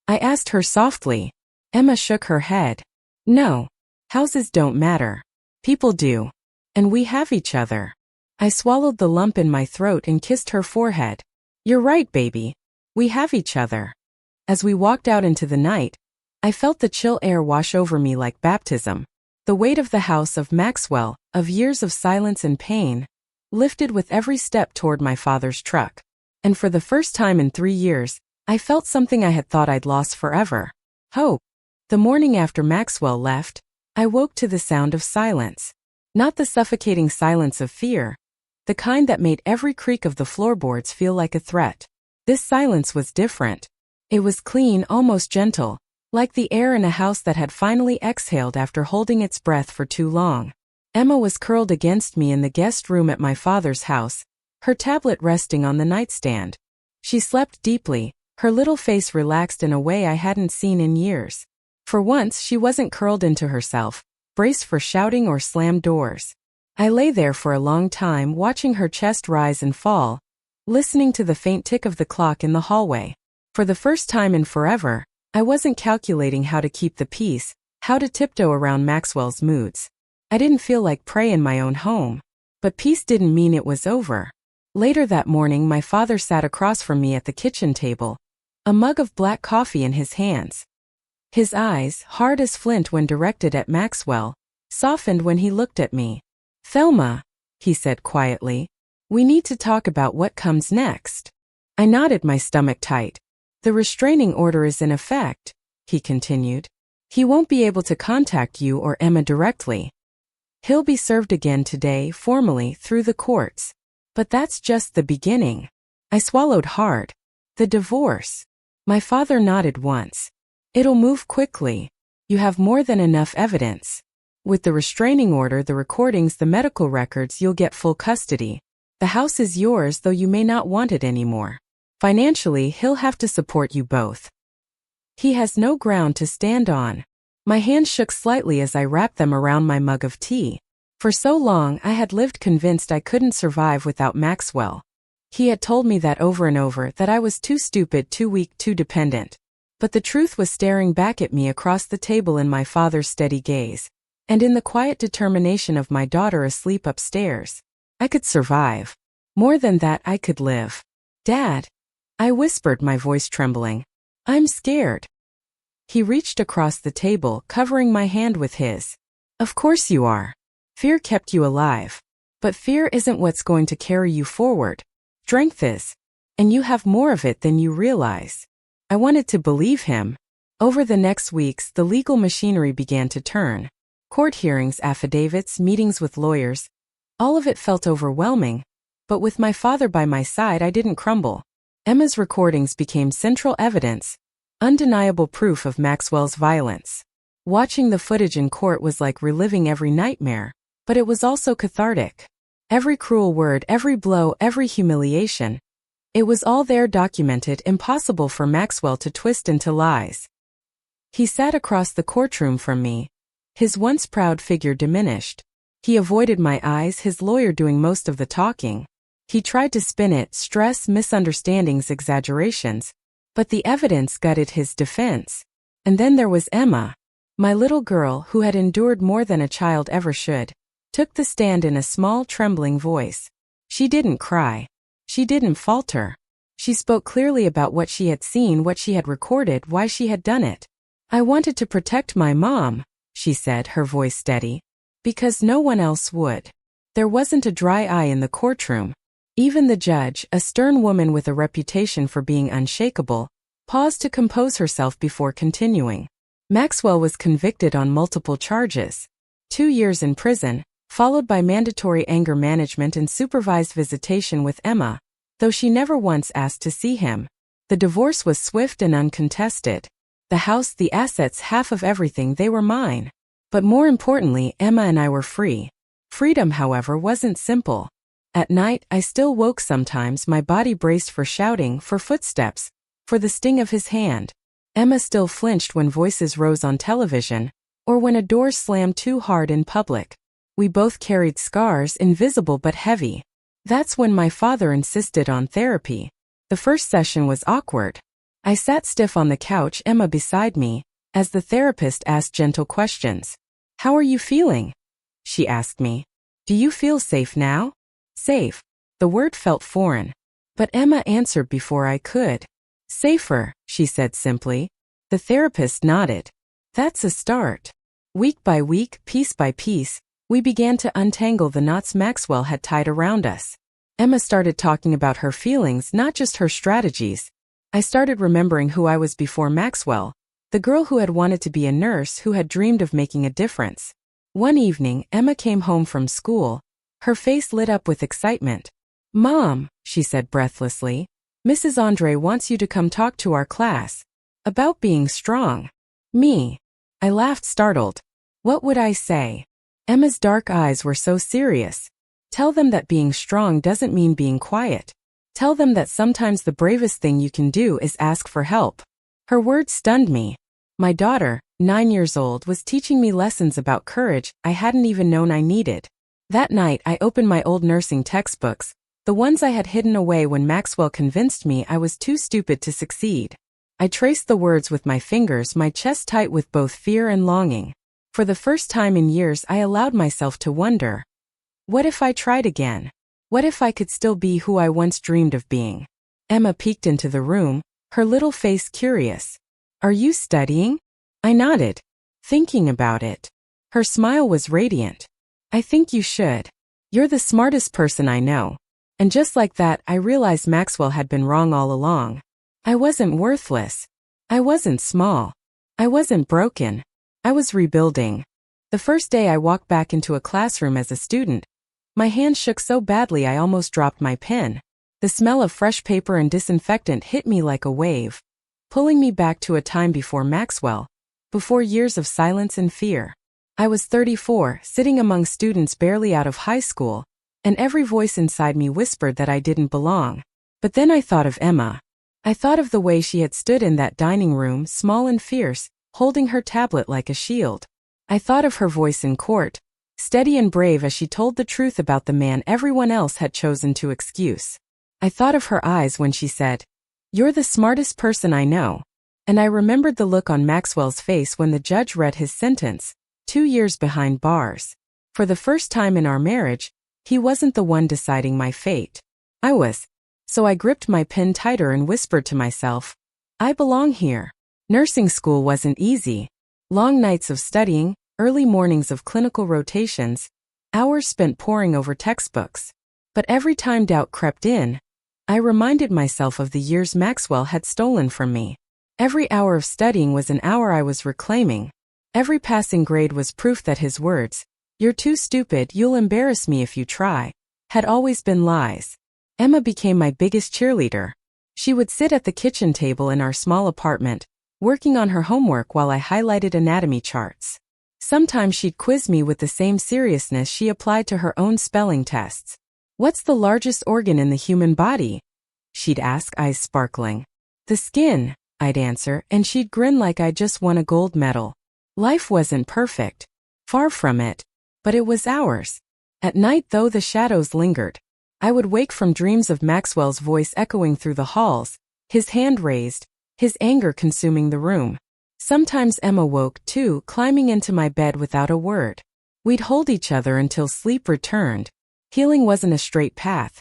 I asked her softly. Emma shook her head. No. Houses don't matter. People do. And we have each other. I swallowed the lump in my throat and kissed her forehead. You're right, baby. We have each other. As we walked out into the night, I felt the chill air wash over me like baptism. The weight of the house of Maxwell, of years of silence and pain, lifted with every step toward my father's truck. And for the first time in 3 years, I felt something I had thought I'd lost forever. Hope. The morning after Maxwell left, I woke to the sound of silence. Not the suffocating silence of fear, the kind that made every creak of the floorboards feel like a threat. This silence was different. It was clean, almost gentle, like the air in a house that had finally exhaled after holding its breath for too long. Emma was curled against me in the guest room at my father's house, her tablet resting on the nightstand. She slept deeply, her little face relaxed in a way I hadn't seen in years. For once she wasn't curled into herself, braced for shouting or slammed doors. I lay there for a long time watching her chest rise and fall, listening to the faint tick of the clock in the hallway. For the first time in forever, I wasn't calculating how to keep the peace, how to tiptoe around Maxwell's moods. I didn't feel like prey in my own home. But peace didn't mean it was over. Later that morning, my father sat across from me at the kitchen table, a mug of black coffee in his hands. His eyes, hard as flint when directed at Maxwell, softened when he looked at me. "Thelma," he said quietly, "we need to talk about what comes next." I nodded, my stomach tight. "The restraining order is in effect," he continued. "He won't be able to contact you or Emma directly. He'll be served again today, formally, through the courts. But that's just the beginning." I swallowed hard. "The divorce." My father nodded once. "It'll move quickly. You have more than enough evidence. With the restraining order, the recordings, the medical records, you'll get full custody. The house is yours, though you may not want it anymore. Financially, he'll have to support you both. He has no ground to stand on." My hands shook slightly as I wrapped them around my mug of tea. For so long, I had lived convinced I couldn't survive without Maxwell. He had told me that over and over, that I was too stupid, too weak, too dependent. But the truth was staring back at me across the table in my father's steady gaze, and in the quiet determination of my daughter asleep upstairs. I could survive. More than that, I could live. "Dad," I whispered, my voice trembling. "I'm scared." He reached across the table, covering my hand with his. "Of course you are. Fear kept you alive. But fear isn't what's going to carry you forward. Strength is. And you have more of it than you realize." I wanted to believe him. Over the next weeks, the legal machinery began to turn. Court hearings, affidavits, meetings with lawyers. All of it felt overwhelming. But with my father by my side, I didn't crumble. Emma's recordings became central evidence, undeniable proof of Maxwell's violence. Watching the footage in court was like reliving every nightmare, but it was also cathartic. Every cruel word, every blow, every humiliation. It was all there, documented, impossible for Maxwell to twist into lies. He sat across the courtroom from me, his once proud figure diminished. He avoided my eyes, his lawyer doing most of the talking. He tried to spin it, stress, misunderstandings, exaggerations. But the evidence gutted his defense. And then there was Emma. My little girl, who had endured more than a child ever should, took the stand in a small, trembling voice. She didn't cry. She didn't falter. She spoke clearly about what she had seen, what she had recorded, why she had done it. "I wanted to protect my mom," she said, her voice steady, "because no one else would." There wasn't a dry eye in the courtroom. Even the judge, a stern woman with a reputation for being unshakable, paused to compose herself before continuing. Maxwell was convicted on multiple charges. 2 years in prison, followed by mandatory anger management and supervised visitation with Emma, though she never once asked to see him. The divorce was swift and uncontested. The house, the assets, half of everything, they were mine. But more importantly, Emma and I were free. Freedom, however, wasn't simple. At night, I still woke sometimes, my body braced for shouting, for footsteps, for the sting of his hand. Emma still flinched when voices rose on television, or when a door slammed too hard in public. We both carried scars, invisible but heavy. That's when my father insisted on therapy. The first session was awkward. I sat stiff on the couch, Emma beside me, as the therapist asked gentle questions. "How are you feeling?" she asked me. "Do you feel safe now?" Safe. The word felt foreign. But Emma answered before I could. "Safer," she said simply. The therapist nodded. "That's a start." Week by week, piece by piece, we began to untangle the knots Maxwell had tied around us. Emma started talking about her feelings, not just her strategies. I started remembering who I was before Maxwell, the girl who had wanted to be a nurse, who had dreamed of making a difference. One evening, Emma came home from school, her face lit up with excitement. "Mom," she said breathlessly, "Mrs. Andre wants you to come talk to our class. About being strong." Me. I laughed, startled. What would I say? Emma's dark eyes were so serious. Tell them that being strong doesn't mean being quiet. Tell them that sometimes the bravest thing you can do is ask for help. Her words stunned me. My daughter, 9 years old, was teaching me lessons about courage I hadn't even known I needed. That night I opened my old nursing textbooks, the ones I had hidden away when Maxwell convinced me I was too stupid to succeed. I traced the words with my fingers, my chest tight with both fear and longing. For the first time in years I allowed myself to wonder. What if I tried again? What if I could still be who I once dreamed of being? Emma peeked into the room, her little face curious. Are you studying? I nodded, thinking about it. Her smile was radiant. I think you should. You're the smartest person I know. And just like that, I realized Maxwell had been wrong all along. I wasn't worthless. I wasn't small. I wasn't broken. I was rebuilding. The first day I walked back into a classroom as a student, my hand shook so badly I almost dropped my pen. The smell of fresh paper and disinfectant hit me like a wave, pulling me back to a time before Maxwell, before years of silence and fear. I was 34, sitting among students barely out of high school, and every voice inside me whispered that I didn't belong. But then I thought of Emma. I thought of the way she had stood in that dining room, small and fierce, holding her tablet like a shield. I thought of her voice in court, steady and brave as she told the truth about the man everyone else had chosen to excuse. I thought of her eyes when she said, "You're the smartest person I know." And I remembered the look on Maxwell's face when the judge read his sentence, 2 years behind bars. For the first time in our marriage, he wasn't the one deciding my fate. I was. So I gripped my pen tighter and whispered to myself, I belong here. Nursing school wasn't easy. Long nights of studying, early mornings of clinical rotations, hours spent poring over textbooks. But every time doubt crept in, I reminded myself of the years Maxwell had stolen from me. Every hour of studying was an hour I was reclaiming. Every passing grade was proof that his words, "You're too stupid, you'll embarrass me if you try," had always been lies. Emma became my biggest cheerleader. She would sit at the kitchen table in our small apartment, working on her homework while I highlighted anatomy charts. Sometimes she'd quiz me with the same seriousness she applied to her own spelling tests. "What's the largest organ in the human body?" she'd ask, eyes sparkling. "The skin," I'd answer, and she'd grin like I just won a gold medal. Life wasn't perfect. Far from it. But it was ours. At night, though the shadows lingered, I would wake from dreams of Maxwell's voice echoing through the halls, his hand raised, his anger consuming the room. Sometimes Emma woke, too, climbing into my bed without a word. We'd hold each other until sleep returned. Healing wasn't a straight path.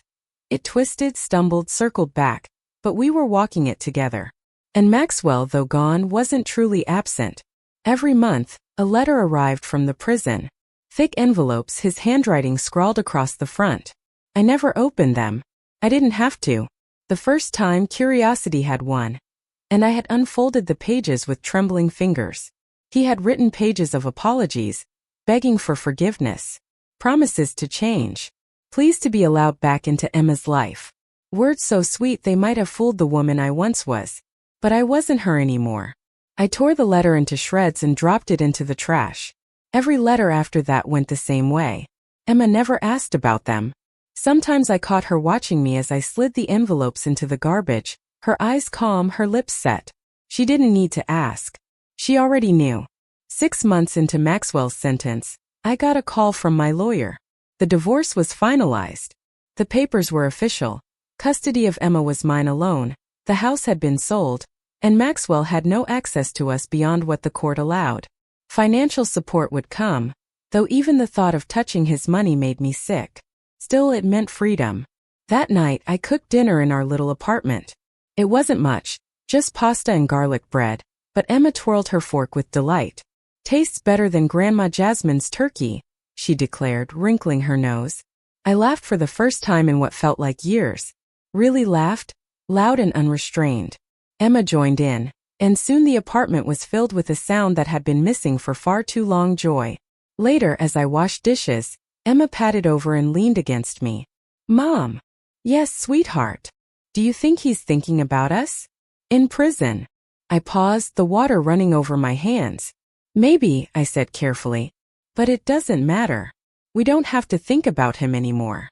It twisted, stumbled, circled back, but we were walking it together. And Maxwell, though gone, wasn't truly absent. Every month, a letter arrived from the prison. Thick envelopes, his handwriting scrawled across the front. I never opened them. I didn't have to. The first time, curiosity had won. And I had unfolded the pages with trembling fingers. He had written pages of apologies, begging for forgiveness, promises to change, pleas to be allowed back into Emma's life. Words so sweet they might have fooled the woman I once was. But I wasn't her anymore. I tore the letter into shreds and dropped it into the trash. Every letter after that went the same way. Emma never asked about them. Sometimes I caught her watching me as I slid the envelopes into the garbage, her eyes calm, her lips set. She didn't need to ask. She already knew. 6 months into Maxwell's sentence, I got a call from my lawyer. The divorce was finalized. The papers were official. Custody of Emma was mine alone. The house had been sold, and Maxwell had no access to us beyond what the court allowed. Financial support would come, though even the thought of touching his money made me sick. Still, it meant freedom. That night, I cooked dinner in our little apartment. It wasn't much, just pasta and garlic bread, but Emma twirled her fork with delight. "Tastes better than Grandma Jasmine's turkey," she declared, wrinkling her nose. I laughed for the first time in what felt like years. Really laughed, loud and unrestrained. Emma joined in, and soon the apartment was filled with a sound that had been missing for far too long: joy. Later, as I washed dishes, Emma patted over and leaned against me. "Mom." "Yes, sweetheart. Do you think he's thinking about us? In prison?" I paused, the water running over my hands. "Maybe," I said carefully. "But it doesn't matter. We don't have to think about him anymore."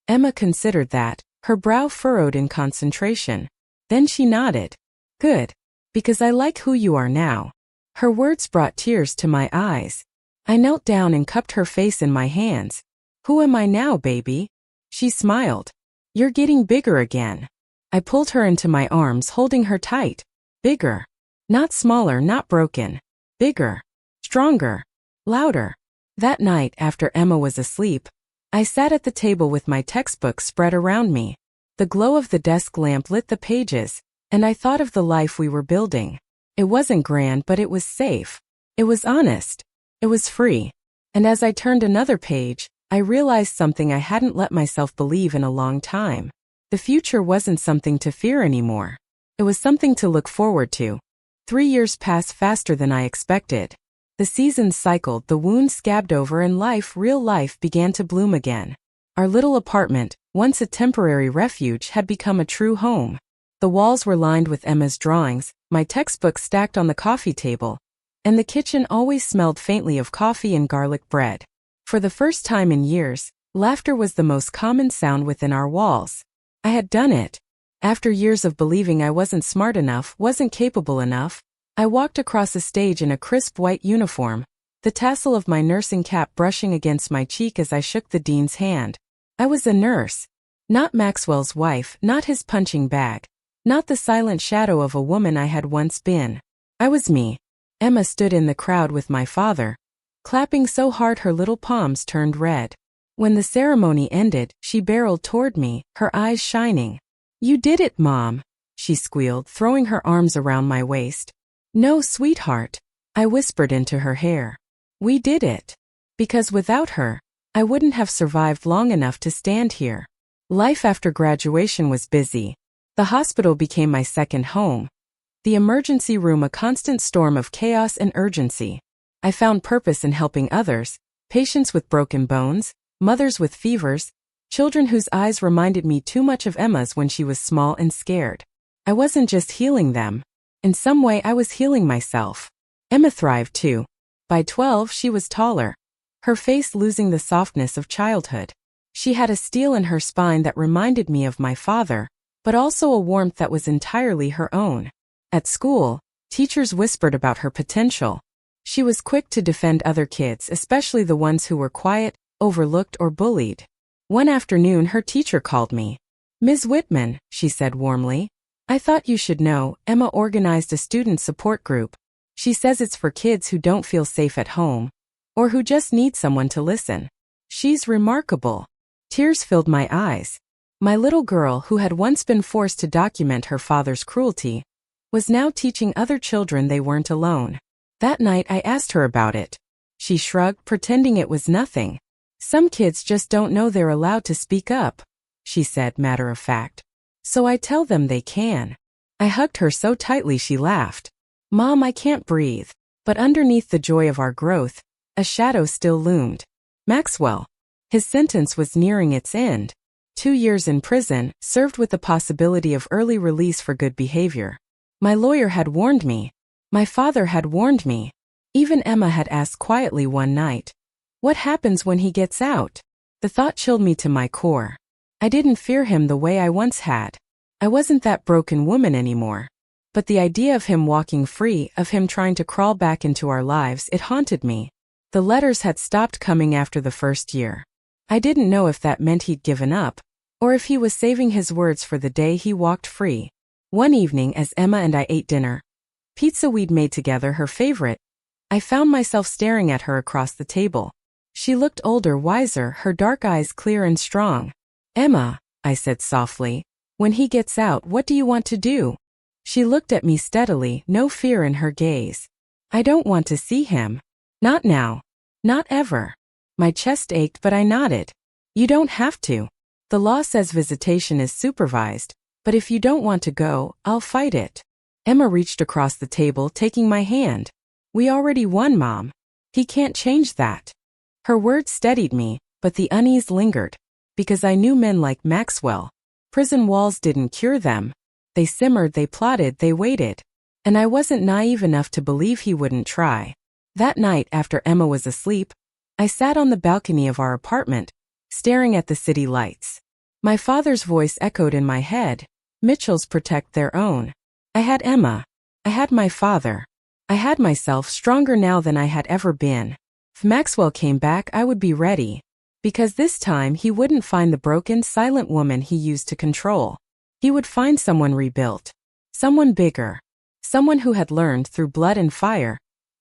Emma considered that, her brow furrowed in concentration. Then she nodded. "Good. Because I like who you are now." Her words brought tears to my eyes. I knelt down and cupped her face in my hands. Who am I now, baby? She smiled. You're getting bigger again. I pulled her into my arms, holding her tight. Bigger. Not smaller, not broken. Bigger. Stronger. Louder. That night, after Emma was asleep, I sat at the table with my textbook spread around me. The glow of the desk lamp lit the pages, and I thought of the life we were building. It wasn't grand, but it was safe. It was honest. It was free. And as I turned another page, I realized something I hadn't let myself believe in a long time. The future wasn't something to fear anymore. It was something to look forward to. 3 years passed faster than I expected. The seasons cycled, the wounds scabbed over, and real life began to bloom again. Our little apartment, once a temporary refuge, had become a true home. The walls were lined with Emma's drawings, my textbooks stacked on the coffee table, and the kitchen always smelled faintly of coffee and garlic bread. For the first time in years, laughter was the most common sound within our walls. I had done it. After years of believing I wasn't smart enough, wasn't capable enough, I walked across a stage in a crisp white uniform, the tassel of my nursing cap brushing against my cheek as I shook the dean's hand. I was a nurse. Not Maxwell's wife, not his punching bag, not the silent shadow of a woman I had once been. I was me. Emma stood in the crowd with my father, clapping so hard her little palms turned red. When the ceremony ended, she barreled toward me, her eyes shining. You did it, Mom, she squealed, throwing her arms around my waist. No, sweetheart, I whispered into her hair. We did it. Because without her, I wouldn't have survived long enough to stand here. Life after graduation was busy. The hospital became my second home. The emergency room a constant storm of chaos and urgency. I found purpose in helping others, patients with broken bones, mothers with fevers, children whose eyes reminded me too much of Emma's when she was small and scared. I wasn't just healing them. In some way I was healing myself. Emma thrived too. By 12 she was taller, her face losing the softness of childhood. She had a steel in her spine that reminded me of my father, but also a warmth that was entirely her own. At school, teachers whispered about her potential. She was quick to defend other kids, especially the ones who were quiet, overlooked, or bullied. One afternoon her teacher called me. Ms. Whitman, she said warmly. I thought you should know, Emma organized a student support group. She says it's for kids who don't feel safe at home, or who just need someone to listen. She's remarkable. Tears filled my eyes. My little girl, who had once been forced to document her father's cruelty, was now teaching other children they weren't alone. That night I asked her about it. She shrugged, pretending it was nothing. Some kids just don't know they're allowed to speak up, she said, matter of fact. So I tell them they can. I hugged her so tightly she laughed. Mom, I can't breathe. But underneath the joy of our growth, a shadow still loomed. Maxwell. His sentence was nearing its end. 2 years in prison, served with the possibility of early release for good behavior. My lawyer had warned me. My father had warned me. Even Emma had asked quietly one night, what happens when he gets out? The thought chilled me to my core. I didn't fear him the way I once had. I wasn't that broken woman anymore. But the idea of him walking free, of him trying to crawl back into our lives, it haunted me. The letters had stopped coming after the first year. I didn't know if that meant he'd given up, or if he was saving his words for the day he walked free. One evening as Emma and I ate dinner, pizza we'd made together, her favorite, I found myself staring at her across the table. She looked older, wiser, her dark eyes clear and strong. Emma, I said softly, when he gets out, what do you want to do? She looked at me steadily, no fear in her gaze. I don't want to see him. Not now. Not ever. My chest ached, but I nodded. You don't have to. The law says visitation is supervised, but if you don't want to go, I'll fight it. Emma reached across the table, taking my hand. We already won, Mom. He can't change that. Her words steadied me, but the unease lingered. Because I knew men like Maxwell. Prison walls didn't cure them. They simmered, they plotted, they waited. And I wasn't naive enough to believe he wouldn't try. That night, after Emma was asleep, I sat on the balcony of our apartment, staring at the city lights. My father's voice echoed in my head. Mitchells protect their own. I had Emma. I had my father. I had myself, stronger now than I had ever been. If Maxwell came back, I would be ready. Because this time he wouldn't find the broken, silent woman he used to control. He would find someone rebuilt. Someone bigger. Someone who had learned through blood and fire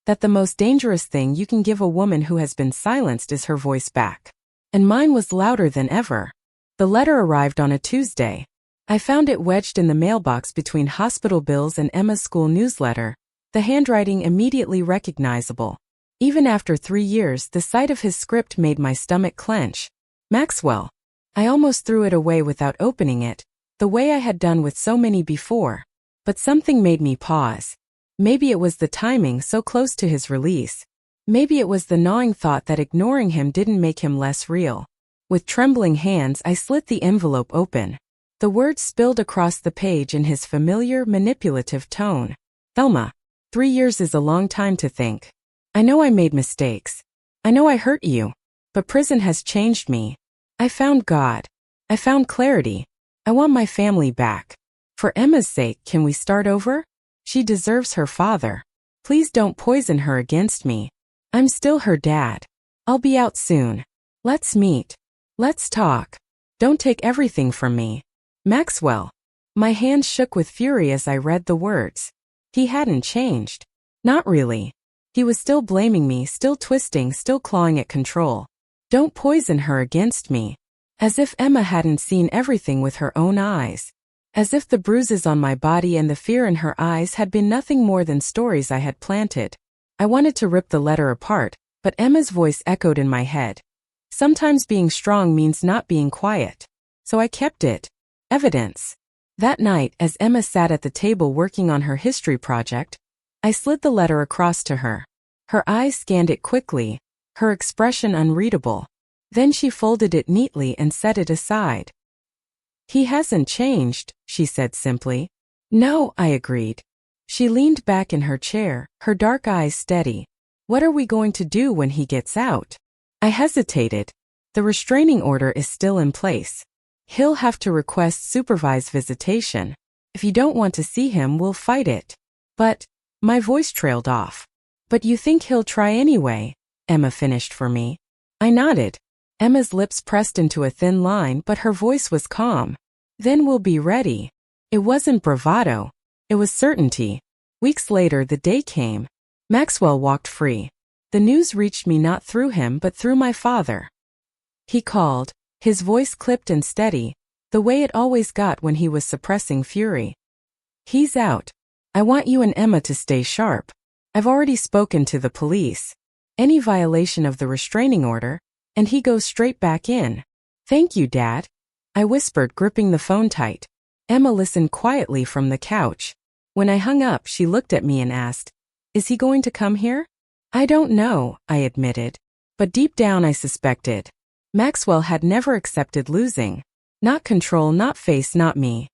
that the most dangerous thing you can give a woman who has been silenced is her voice back. And mine was louder than ever. The letter arrived on a Tuesday. I found it wedged in the mailbox between hospital bills and Emma's school newsletter, the handwriting immediately recognizable. Even after 3 years, the sight of his script made my stomach clench. Maxwell. I almost threw it away without opening it, the way I had done with so many before. But something made me pause. Maybe it was the timing so close to his release. Maybe it was the gnawing thought that ignoring him didn't make him less real. With trembling hands, I slit the envelope open. The words spilled across the page in his familiar, manipulative tone. Thelma, 3 years is a long time to think. I know I made mistakes. I know I hurt you. But prison has changed me. I found God. I found clarity. I want my family back. For Emma's sake, can we start over? She deserves her father. Please don't poison her against me. I'm still her dad. I'll be out soon. Let's meet. Let's talk. Don't take everything from me. Maxwell. My hands shook with fury as I read the words. He hadn't changed. Not really. He was still blaming me, still twisting, still clawing at control. Don't poison her against me. As if Emma hadn't seen everything with her own eyes. As if the bruises on my body and the fear in her eyes had been nothing more than stories I had planted. I wanted to rip the letter apart, but Emma's voice echoed in my head. Sometimes being strong means not being quiet. So I kept it. Evidence. That night, as Emma sat at the table working on her history project, I slid the letter across to her. Her eyes scanned it quickly, her expression unreadable. Then she folded it neatly and set it aside. He hasn't changed, she said simply. No, I agreed. She leaned back in her chair, her dark eyes steady. What are we going to do when he gets out? I hesitated. The restraining order is still in place. He'll have to request supervised visitation. If you don't want to see him, we'll fight it. But, my voice trailed off. But you think he'll try anyway? Emma finished for me. I nodded. Emma's lips pressed into a thin line, but her voice was calm. Then we'll be ready. It wasn't bravado. It was certainty. Weeks later, the day came. Maxwell walked free. The news reached me not through him but through my father. He called, his voice clipped and steady, the way it always got when he was suppressing fury. He's out. I want you and Emma to stay sharp. I've already spoken to the police. Any violation of the restraining order, and he goes straight back in. Thank you, Dad. I whispered, gripping the phone tight. Emma listened quietly from the couch. When I hung up, she looked at me and asked, Is he going to come here? I don't know, I admitted. But deep down I suspected. Maxwell had never accepted losing. Not control, not face, not me.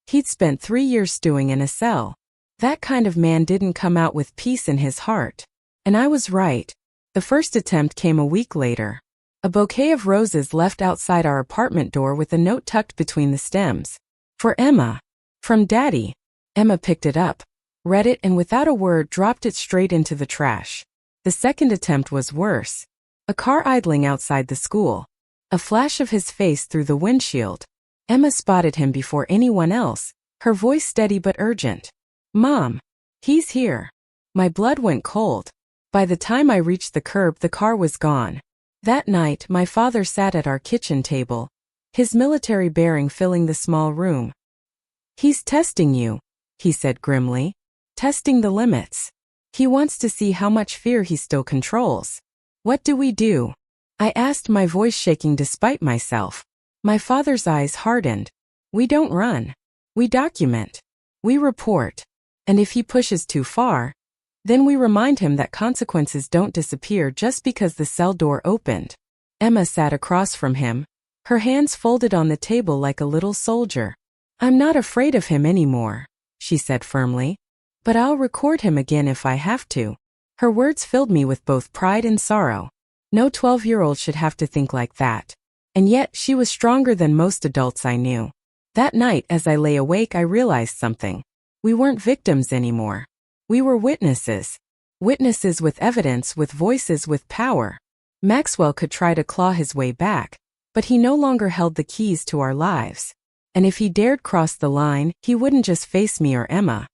He'd spent 3 years stewing in a cell. That kind of man didn't come out with peace in his heart. And I was right. The first attempt came a week later. A bouquet of roses left outside our apartment door with a note tucked between the stems. For Emma. From Daddy. Emma picked it up, read it, and without a word dropped it straight into the trash. The second attempt was worse. A car idling outside the school. A flash of his face through the windshield. Emma spotted him before anyone else, her voice steady but urgent. Mom. He's here. My blood went cold. By the time I reached the curb, the car was gone. That night, my father sat at our kitchen table, his military bearing filling the small room. He's testing you, he said grimly. Testing the limits. He wants to see how much fear he still controls. What do we do? I asked, my voice shaking despite myself. My father's eyes hardened. We don't run. We document. We report. And if he pushes too far, then we remind him that consequences don't disappear just because the cell door opened. Emma sat across from him, her hands folded on the table like a little soldier. I'm not afraid of him anymore, she said firmly. But I'll record him again if I have to. Her words filled me with both pride and sorrow. No 12-year-old should have to think like that. And yet, she was stronger than most adults I knew. That night, as I lay awake, I realized something. We weren't victims anymore. We were witnesses. Witnesses with evidence, with voices, with power. Maxwell could try to claw his way back, but he no longer held the keys to our lives. And if he dared cross the line, he wouldn't just face me or Emma.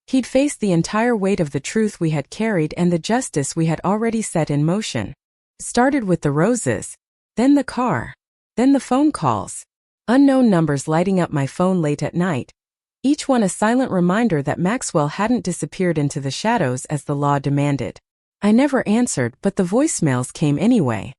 He'd face the entire weight of the truth we had carried and the justice we had already set in motion. Started with the roses, then the car, then the phone calls. Unknown numbers lighting up my phone late at night, each one a silent reminder that Maxwell hadn't disappeared into the shadows as the law demanded. I never answered, but the voicemails came anyway.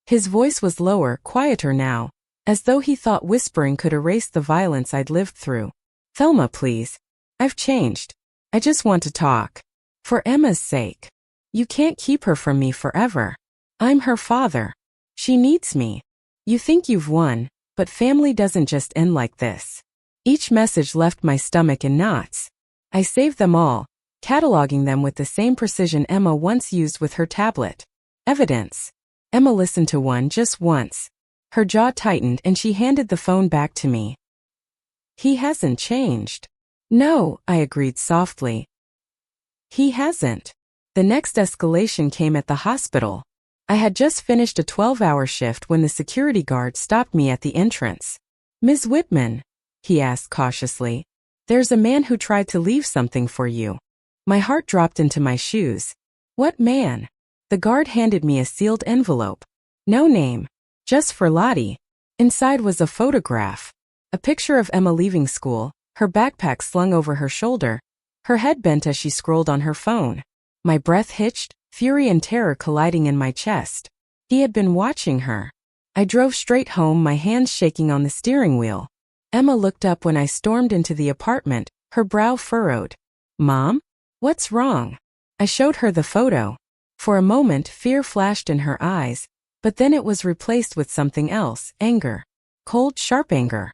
His voice was lower, quieter now, as though he thought whispering could erase the violence I'd lived through. "Thelma, please. I've changed. I just want to talk. For Emma's sake. You can't keep her from me forever. I'm her father. She needs me. You think you've won, but family doesn't just end like this." Each message left my stomach in knots. I saved them all, cataloging them with the same precision Emma once used with her tablet. Evidence. Emma listened to one just once. Her jaw tightened and she handed the phone back to me. "He hasn't changed." "No," I agreed softly. "He hasn't." The next escalation came at the hospital. I had just finished a 12-hour shift when the security guard stopped me at the entrance. "Ms. Whitman," he asked cautiously, "there's a man who tried to leave something for you." My heart dropped into my shoes. "What man?" The guard handed me a sealed envelope. No name. Just for Lottie. Inside was a photograph. A picture of Emma leaving school, her backpack slung over her shoulder, her head bent as she scrolled on her phone. My breath hitched, fury and terror colliding in my chest. He had been watching her. I drove straight home, my hands shaking on the steering wheel. Emma looked up when I stormed into the apartment, her brow furrowed. "Mom? What's wrong?" I showed her the photo. For a moment, fear flashed in her eyes, but then it was replaced with something else, anger. Cold, sharp anger.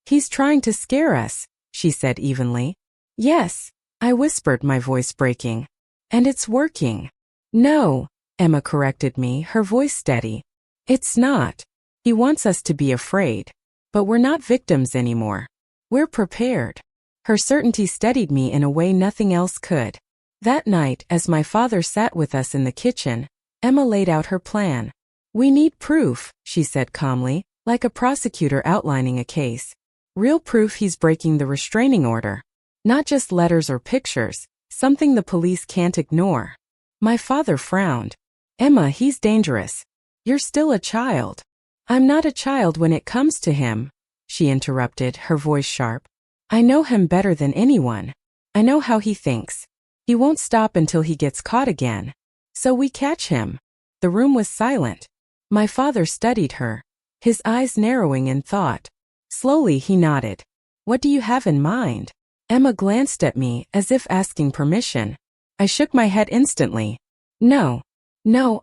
"He's trying to scare us," she said evenly. "Yes," I whispered, my voice breaking. "And it's working." "No," Emma corrected me, her voice steady. "It's not. He wants us to be afraid. But we're not victims anymore. We're prepared." Her certainty steadied me in a way nothing else could. That night, as my father sat with us in the kitchen, Emma laid out her plan. "We need proof," she said calmly, like a prosecutor outlining a case. "Real proof he's breaking the restraining order. Not just letters or pictures, something the police can't ignore." My father frowned. "Emma, he's dangerous. You're still a child." "I'm not a child when it comes to him," she interrupted, her voice sharp. "I know him better than anyone. I know how he thinks. He won't stop until he gets caught again. So we catch him." The room was silent. My father studied her, his eyes narrowing in thought. Slowly he nodded. "What do you have in mind?" Emma glanced at me as if asking permission. I shook my head instantly. No,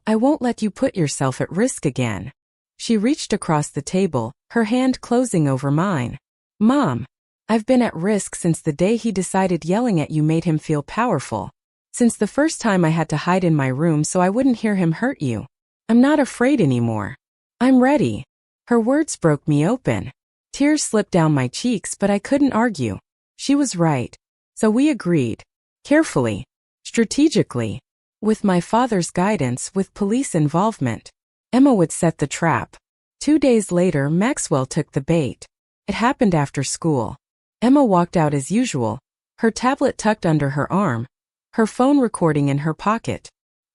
I won't let you put yourself at risk again." She reached across the table, her hand closing over mine. "Mom, I've been at risk since the day he decided yelling at you made him feel powerful. Since the first time I had to hide in my room so I wouldn't hear him hurt you. I'm not afraid anymore. I'm ready." Her words broke me open. Tears slipped down my cheeks, but I couldn't argue. She was right. So we agreed. Carefully. Strategically. With my father's guidance, with police involvement. Emma would set the trap. 2 days later, Maxwell took the bait. It happened after school. Emma walked out as usual, her tablet tucked under her arm, her phone recording in her pocket.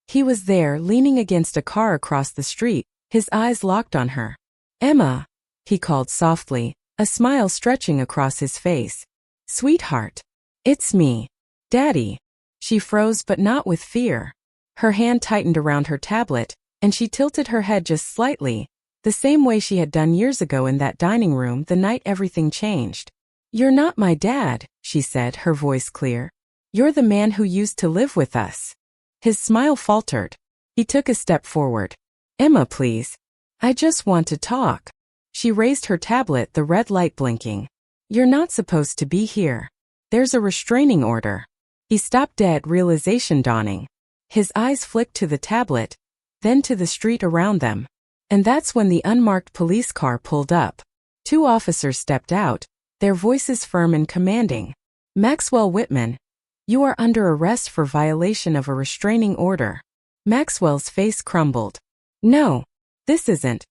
He was there, leaning against a car across the street, his eyes locked on her. "Emma," he called softly, a smile stretching across his face. "Sweetheart. It's me. Daddy." She froze, but not with fear. Her hand tightened around her tablet, and she tilted her head just slightly, the same way she had done years ago in that dining room the night everything changed. "You're not my dad," she said, her voice clear. "You're the man who used to live with us." His smile faltered. He took a step forward. "Emma, please. I just want to talk." She raised her tablet, the red light blinking. "You're not supposed to be here. There's a restraining order." He stopped dead, realization dawning. His eyes flicked to the tablet, then to the street around them. And that's when the unmarked police car pulled up. 2 officers stepped out, their voices firm and commanding. "Maxwell Whitman, you are under arrest for violation of a restraining order." Maxwell's face crumbled. No, this isn't.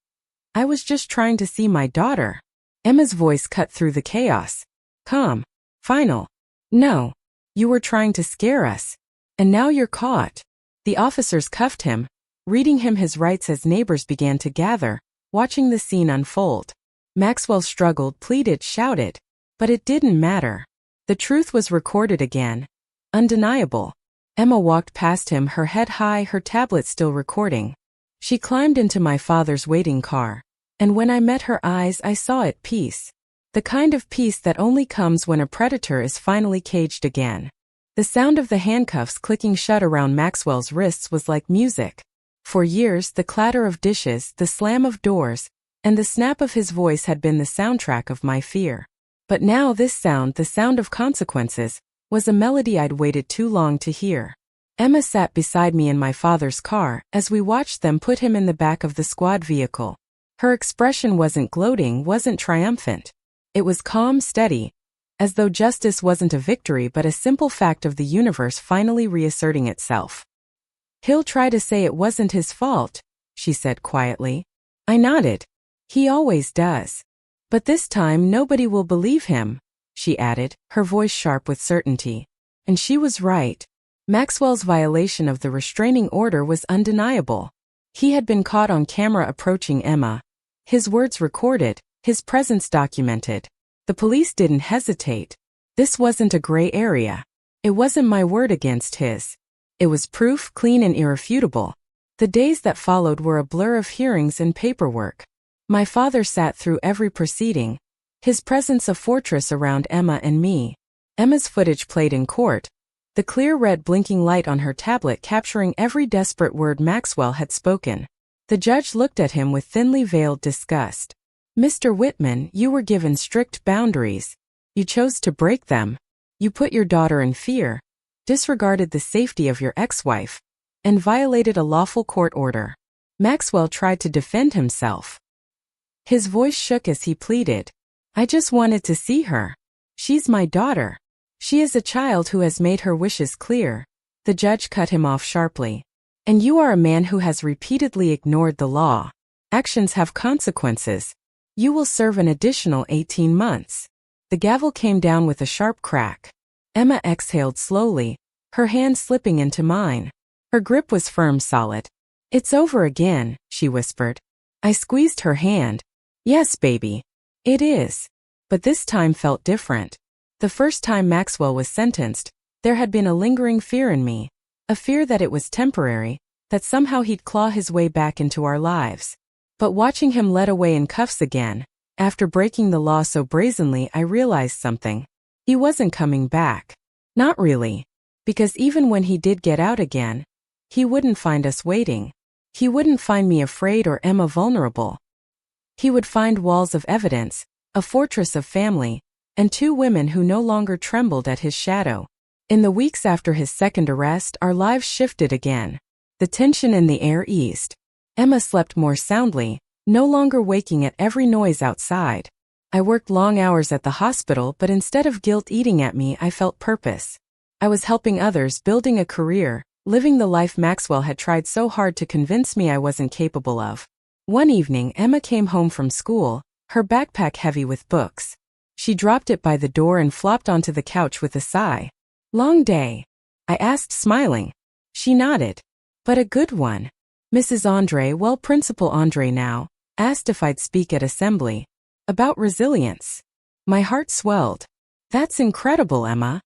I was just trying to see my daughter. Emma's voice cut through the chaos. Calm. Final. No. You were trying to scare us. And now you're caught. The officers cuffed him, reading him his rights as neighbors began to gather, watching the scene unfold. Maxwell struggled, pleaded, shouted. But it didn't matter. The truth was recorded again. Undeniable. Emma walked past him, her head high, her tablet still recording. She climbed into my father's waiting car. And when I met her eyes, I saw it peace. The kind of peace that only comes when a predator is finally caged again. The sound of the handcuffs clicking shut around Maxwell's wrists was like music. For years, the clatter of dishes, the slam of doors, and the snap of his voice had been the soundtrack of my fear. But now this sound, the sound of consequences, was a melody I'd waited too long to hear. Emma sat beside me in my father's car as we watched them put him in the back of the squad vehicle. Her expression wasn't gloating, wasn't triumphant. It was calm, steady, as though justice wasn't a victory but a simple fact of the universe finally reasserting itself. He'll try to say it wasn't his fault, she said quietly. I nodded. He always does. But this time nobody will believe him, she added, her voice sharp with certainty. And she was right. Maxwell's violation of the restraining order was undeniable. He had been caught on camera approaching Emma. His words recorded, his presence documented. The police didn't hesitate. This wasn't a gray area. It wasn't my word against his. It was proof, clean and irrefutable. The days that followed were a blur of hearings and paperwork. My father sat through every proceeding, his presence a fortress around Emma and me. Emma's footage played in court, the clear red blinking light on her tablet capturing every desperate word Maxwell had spoken. The judge looked at him with thinly veiled disgust. Mr. Whitman, you were given strict boundaries. You chose to break them. You put your daughter in fear, disregarded the safety of your ex-wife, and violated a lawful court order. Maxwell tried to defend himself. His voice shook as he pleaded. I just wanted to see her. She's my daughter. She is a child who has made her wishes clear. The judge cut him off sharply. And you are a man who has repeatedly ignored the law. Actions have consequences. You will serve an additional 18 months. The gavel came down with a sharp crack. Emma exhaled slowly, her hand slipping into mine. Her grip was firm, solid. It's over again, she whispered. I squeezed her hand. Yes, baby. It is. But this time felt different. The first time Maxwell was sentenced, there had been a lingering fear in me. A fear that it was temporary, that somehow he'd claw his way back into our lives. But watching him led away in cuffs again, after breaking the law so brazenly, I realized something. He wasn't coming back. Not really. Because even when he did get out again, he wouldn't find us waiting. He wouldn't find me afraid or Emma vulnerable. He would find walls of evidence, a fortress of family, and two women who no longer trembled at his shadow. In the weeks after his second arrest, our lives shifted again. The tension in the air eased. Emma slept more soundly, no longer waking at every noise outside. I worked long hours at the hospital, but instead of guilt eating at me, I felt purpose. I was helping others, building a career, living the life Maxwell had tried so hard to convince me I wasn't capable of. One evening, Emma came home from school, her backpack heavy with books. She dropped it by the door and flopped onto the couch with a sigh. Long day? I asked, smiling. She nodded. But a good one. Mrs. Andre, well, Principal Andre now, asked if I'd speak at assembly. About resilience. My heart swelled. That's incredible, Emma.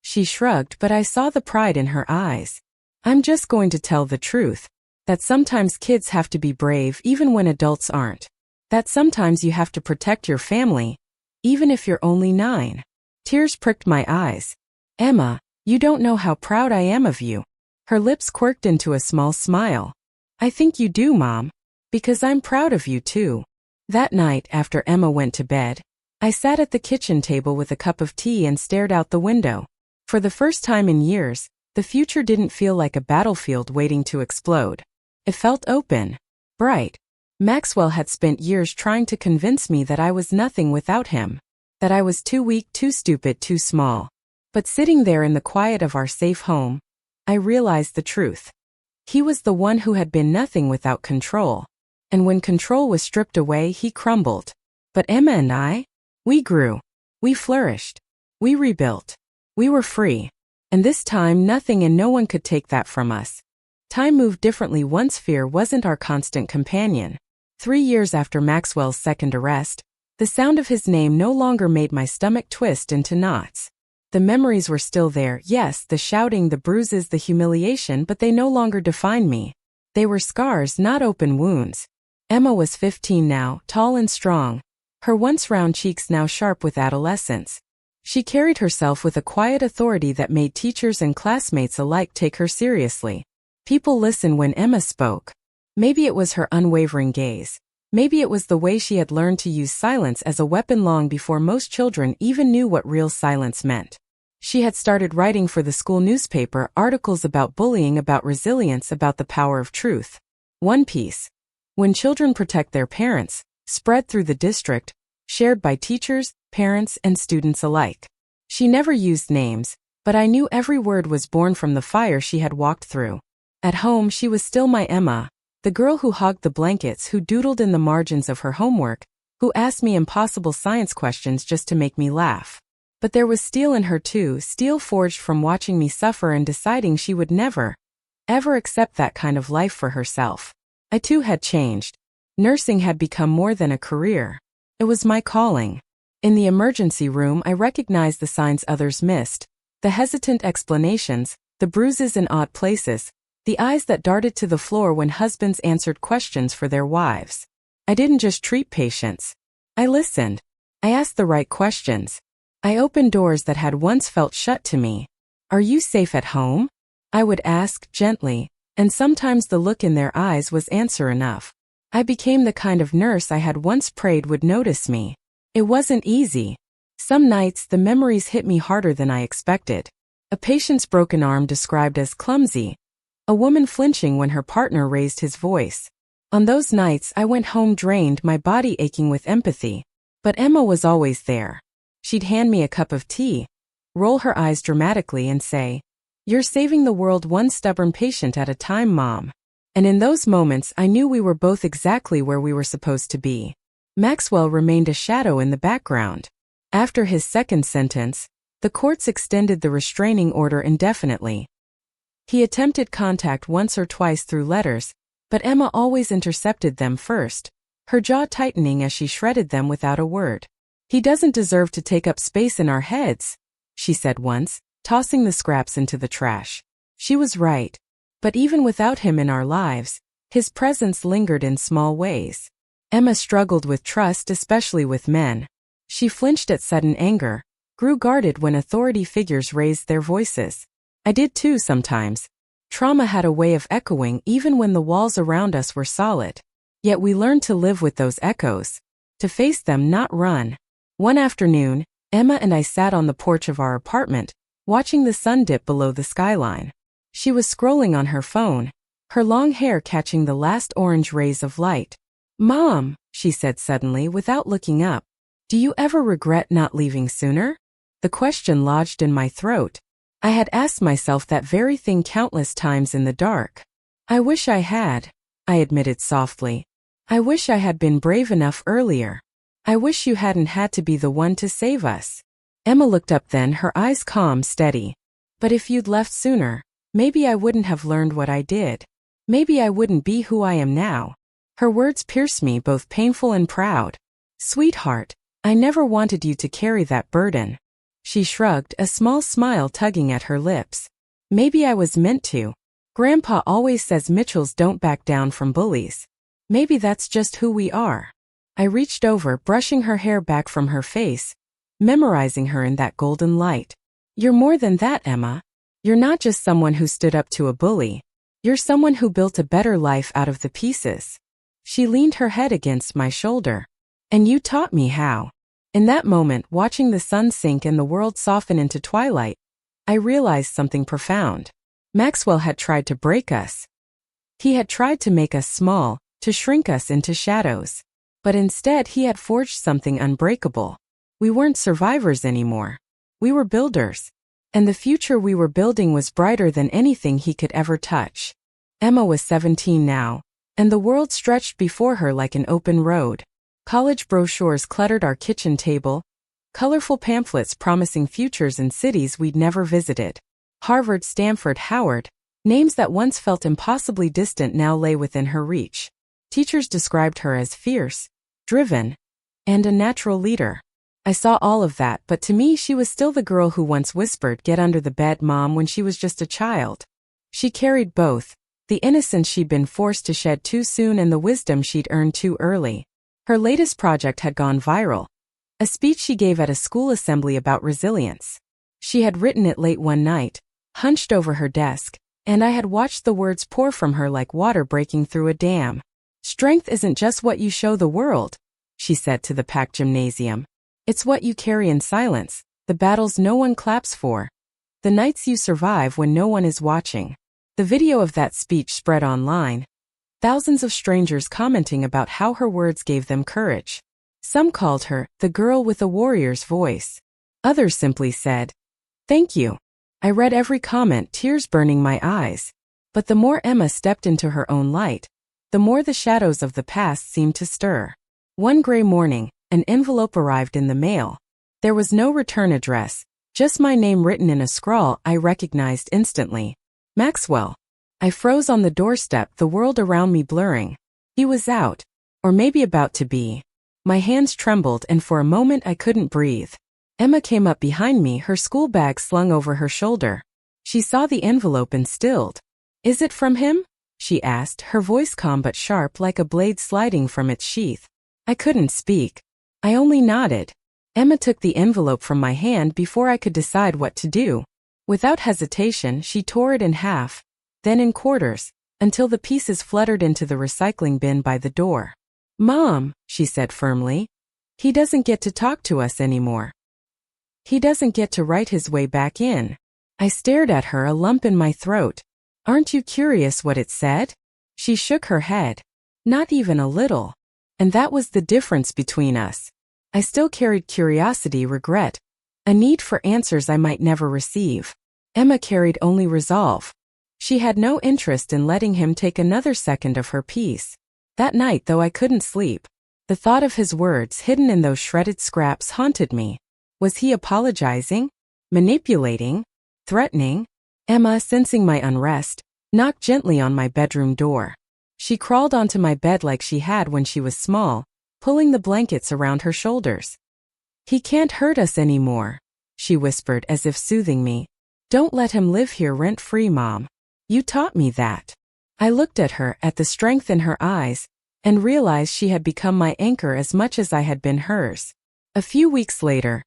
She shrugged, but I saw the pride in her eyes. I'm just going to tell the truth. That sometimes kids have to be brave even when adults aren't. That sometimes you have to protect your family, even if you're only 9. Tears pricked my eyes. Emma, you don't know how proud I am of you. Her lips quirked into a small smile. I think you do, Mom. Because I'm proud of you too. That night, after Emma went to bed, I sat at the kitchen table with a cup of tea and stared out the window. For the first time in years, the future didn't feel like a battlefield waiting to explode. It felt open, bright. Maxwell had spent years trying to convince me that I was nothing without him, that I was too weak, too stupid, too small. But sitting there in the quiet of our safe home, I realized the truth. He was the one who had been nothing without control. And when control was stripped away, he crumbled. But Emma and I? We grew. We flourished. We rebuilt. We were free. And this time nothing and no one could take that from us. Time moved differently once fear wasn't our constant companion. 3 years after Maxwell's second arrest, the sound of his name no longer made my stomach twist into knots. The memories were still there, yes, the shouting, the bruises, the humiliation, but they no longer defined me. They were scars, not open wounds. Emma was 15 now, tall and strong, her once round cheeks now sharp with adolescence. She carried herself with a quiet authority that made teachers and classmates alike take her seriously. People listened when Emma spoke. Maybe it was her unwavering gaze. Maybe it was the way she had learned to use silence as a weapon long before most children even knew what real silence meant. She had started writing for the school newspaper articles about bullying, about resilience, about the power of truth. One piece, "When Children Protect Their Parents," spread through the district, shared by teachers, parents, and students alike. She never used names, but I knew every word was born from the fire she had walked through. At home, she was still my Emma, the girl who hogged the blankets, who doodled in the margins of her homework, who asked me impossible science questions just to make me laugh. But there was steel in her too, steel forged from watching me suffer and deciding she would never, ever accept that kind of life for herself. I too had changed. Nursing had become more than a career. It was my calling. In the emergency room, I recognized the signs others missed, the hesitant explanations, the bruises in odd places, the eyes that darted to the floor when husbands answered questions for their wives. I didn't just treat patients. I listened. I asked the right questions. I opened doors that had once felt shut to me. "Are you safe at home?" I would ask, gently, and sometimes the look in their eyes was answer enough. I became the kind of nurse I had once prayed would notice me. It wasn't easy. Some nights the memories hit me harder than I expected. A patient's broken arm described as clumsy. A woman flinching when her partner raised his voice. On those nights I went home drained, my body aching with empathy. But Emma was always there. She'd hand me a cup of tea, roll her eyes dramatically and say, "You're saving the world one stubborn patient at a time, Mom." And in those moments I knew we were both exactly where we were supposed to be. Maxwell remained a shadow in the background. After his second sentence, the courts extended the restraining order indefinitely. He attempted contact once or twice through letters, but Emma always intercepted them first, her jaw tightening as she shredded them without a word. "He doesn't deserve to take up space in our heads," she said once, tossing the scraps into the trash. She was right. But even without him in our lives, his presence lingered in small ways. Emma struggled with trust, especially with men. She flinched at sudden anger, grew guarded when authority figures raised their voices. I did too sometimes. Trauma had a way of echoing even when the walls around us were solid. Yet we learned to live with those echoes, to face them, not run. One afternoon, Emma and I sat on the porch of our apartment, watching the sun dip below the skyline. She was scrolling on her phone, her long hair catching the last orange rays of light. "Mom," she said suddenly without looking up, "do you ever regret not leaving sooner?" The question lodged in my throat. I had asked myself that very thing countless times in the dark. "I wish I had," I admitted softly. "I wish I had been brave enough earlier. I wish you hadn't had to be the one to save us." Emma looked up then, her eyes calm, steady. "But if you'd left sooner, maybe I wouldn't have learned what I did. Maybe I wouldn't be who I am now." Her words pierced me, both painful and proud. "Sweetheart, I never wanted you to carry that burden." She shrugged, a small smile tugging at her lips. "Maybe I was meant to. Grandpa always says Mitchells don't back down from bullies. Maybe that's just who we are." I reached over, brushing her hair back from her face, memorizing her in that golden light. "You're more than that, Emma. You're not just someone who stood up to a bully. You're someone who built a better life out of the pieces." She leaned her head against my shoulder. "And you taught me how." In that moment, watching the sun sink and the world soften into twilight, I realized something profound. Maxwell had tried to break us. He had tried to make us small, to shrink us into shadows. But instead he had forged something unbreakable. We weren't survivors anymore. We were builders. And the future we were building was brighter than anything he could ever touch. Emma was 17 now, and the world stretched before her like an open road. College brochures cluttered our kitchen table, colorful pamphlets promising futures in cities we'd never visited. Harvard, Stanford, Howard, names that once felt impossibly distant now lay within her reach. Teachers described her as fierce, driven, and a natural leader. I saw all of that, but to me she was still the girl who once whispered, "Get under the bed, Mom," when she was just a child. She carried both, the innocence she'd been forced to shed too soon and the wisdom she'd earned too early. Her latest project had gone viral, a speech she gave at a school assembly about resilience. She had written it late one night, hunched over her desk, and I had watched the words pour from her like water breaking through a dam. "Strength isn't just what you show the world," she said to the packed gymnasium. "It's what you carry in silence, the battles no one claps for, the nights you survive when no one is watching." The video of that speech spread online, thousands of strangers commenting about how her words gave them courage. Some called her the girl with a warrior's voice. Others simply said, "Thank you." I read every comment, tears burning my eyes. But the more Emma stepped into her own light, the more the shadows of the past seemed to stir. One gray morning, an envelope arrived in the mail. There was no return address, just my name written in a scrawl I recognized instantly. Maxwell. I froze on the doorstep, the world around me blurring. He was out, or maybe about to be. My hands trembled and for a moment I couldn't breathe. Emma came up behind me, her school bag slung over her shoulder. She saw the envelope and stilled. "Is it from him?" she asked, her voice calm but sharp like a blade sliding from its sheath. I couldn't speak. I only nodded. Emma took the envelope from my hand before I could decide what to do. Without hesitation, she tore it in half, then in quarters, until the pieces fluttered into the recycling bin by the door. "Mom," she said firmly, "he doesn't get to talk to us anymore. He doesn't get to write his way back in." I stared at her, a lump in my throat. "Aren't you curious what it said?" She shook her head. "Not even a little." And that was the difference between us. I still carried curiosity, regret, a need for answers I might never receive. Emma carried only resolve. She had no interest in letting him take another second of her peace. That night, though I couldn't sleep, the thought of his words hidden in those shredded scraps haunted me. Was he apologizing? Manipulating? Threatening? Emma, sensing my unrest, knocked gently on my bedroom door. She crawled onto my bed like she had when she was small, pulling the blankets around her shoulders. "He can't hurt us anymore," she whispered as if soothing me. "Don't let him live here rent-free, Mom. You taught me that." I looked at her, at the strength in her eyes, and realized she had become my anchor as much as I had been hers. A few weeks later,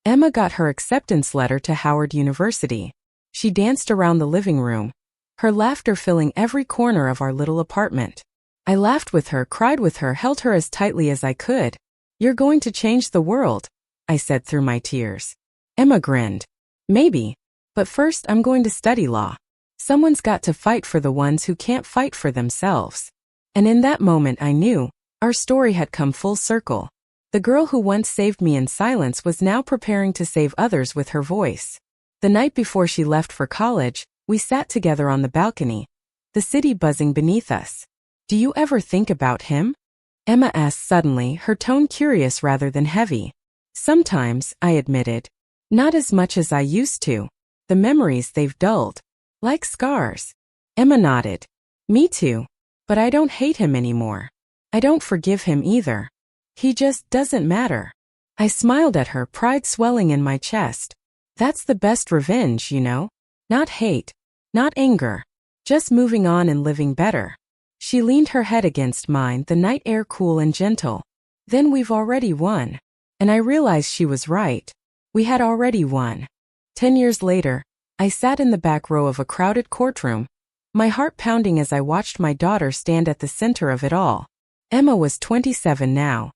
Emma got her acceptance letter to Howard University. She danced around the living room, her laughter filling every corner of our little apartment. I laughed with her, cried with her, held her as tightly as I could. "You're going to change the world," I said through my tears. Emma grinned. "Maybe. But first I'm going to study law. Someone's got to fight for the ones who can't fight for themselves." And in that moment I knew, our story had come full circle. The girl who once saved me in silence was now preparing to save others with her voice. The night before she left for college, we sat together on the balcony, the city buzzing beneath us. "Do you ever think about him?" Emma asked suddenly, her tone curious rather than heavy. "Sometimes," I admitted. "Not as much as I used to. The memories, they've dulled. Like scars." Emma nodded. "Me too. But I don't hate him anymore. I don't forgive him either. He just doesn't matter." I smiled at her, pride swelling in my chest. That's the best revenge, you know. Not hate, not anger, just moving on and living better. She leaned her head against mine, the night air cool and gentle. "Then we've already won." And I realized she was right. We had already won. 10 years later, I sat in the back row of a crowded courtroom, my heart pounding as I watched my daughter stand at the center of it all. Emma was 27 now.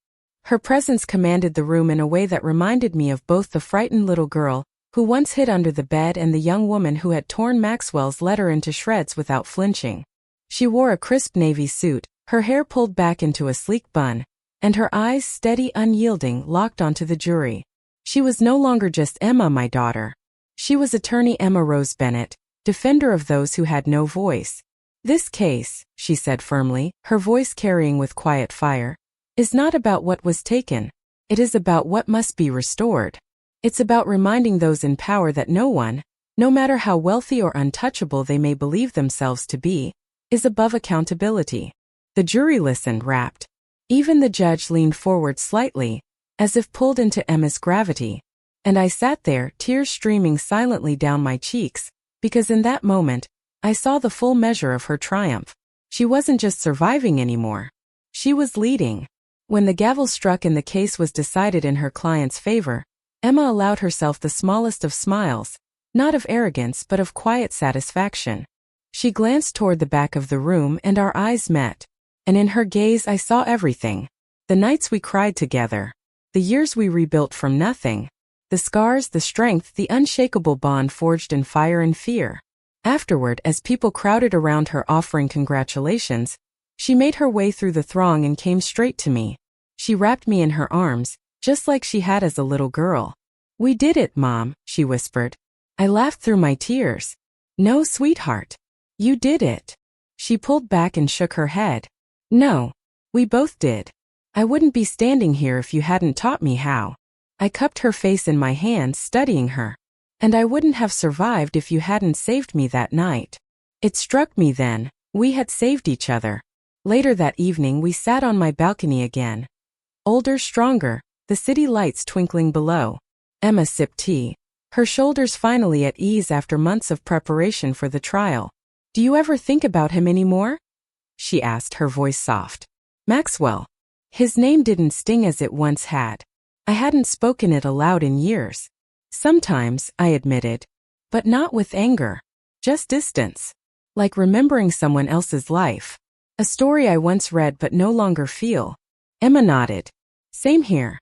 Her presence commanded the room in a way that reminded me of both the frightened little girl who once hid under the bed and the young woman who had torn Maxwell's letter into shreds without flinching. She wore a crisp navy suit, her hair pulled back into a sleek bun, and her eyes, steady, unyielding, locked onto the jury. She was no longer just Emma, my daughter. She was attorney Emma Rose Bennett, defender of those who had no voice. This case, she said firmly, her voice carrying with quiet fire, is not about what was taken. It is about what must be restored. It's about reminding those in power that no one, no matter how wealthy or untouchable they may believe themselves to be, is above accountability. The jury listened, rapt. Even the judge leaned forward slightly, as if pulled into Emma's gravity. And I sat there, tears streaming silently down my cheeks, because in that moment, I saw the full measure of her triumph. She wasn't just surviving anymore. She was leading. When the gavel struck and the case was decided in her client's favor, Emma allowed herself the smallest of smiles, not of arrogance but of quiet satisfaction. She glanced toward the back of the room and our eyes met. And in her gaze I saw everything. The nights we cried together. The years we rebuilt from nothing. The scars, the strength, the unshakable bond forged in fire and fear. Afterward, as people crowded around her offering congratulations, she made her way through the throng and came straight to me. She wrapped me in her arms, just like she had as a little girl. "We did it, Mom," she whispered. I laughed through my tears. "No, sweetheart. You did it." She pulled back and shook her head. "No. We both did. I wouldn't be standing here if you hadn't taught me how." I cupped her face in my hands, studying her. "And I wouldn't have survived if you hadn't saved me that night." It struck me then, we had saved each other. Later that evening we sat on my balcony again. Older, stronger, the city lights twinkling below. Emma sipped tea, her shoulders finally at ease after months of preparation for the trial. "Do you ever think about him anymore?" she asked, her voice soft. "Maxwell." His name didn't sting as it once had. I hadn't spoken it aloud in years. "Sometimes," I admitted. "But not with anger. Just distance. Like remembering someone else's life. A story I once read but no longer feel." Emma nodded. "Same here."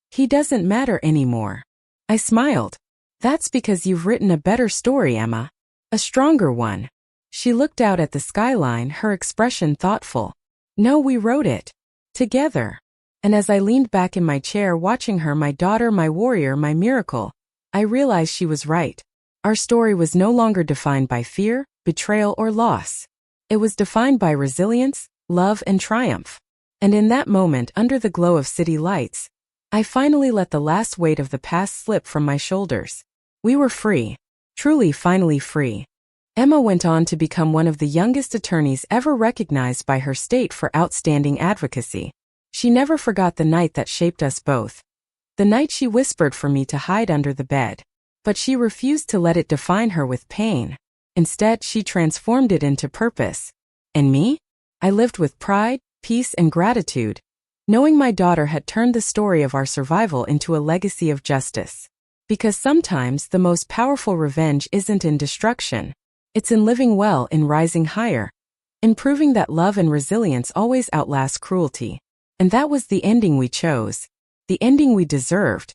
"He doesn't matter anymore." I smiled. "That's because you've written a better story, Emma. A stronger one." She looked out at the skyline, her expression thoughtful. "No, we wrote it. Together." And as I leaned back in my chair watching her, my daughter, my warrior, my miracle, I realized she was right. Our story was no longer defined by fear, betrayal, or loss. It was defined by resilience, love, and triumph. And in that moment, under the glow of city lights, I finally let the last weight of the past slip from my shoulders. We were free. Truly, finally free. Emma went on to become one of the youngest attorneys ever recognized by her state for outstanding advocacy. She never forgot the night that shaped us both. The night she whispered for me to hide under the bed. But she refused to let it define her with pain. Instead, she transformed it into purpose. And me? I lived with pride, peace, and gratitude, knowing my daughter had turned the story of our survival into a legacy of justice. Because sometimes the most powerful revenge isn't in destruction. It's in living well, in rising higher, in proving that love and resilience always outlast cruelty. And that was the ending we chose. The ending we deserved.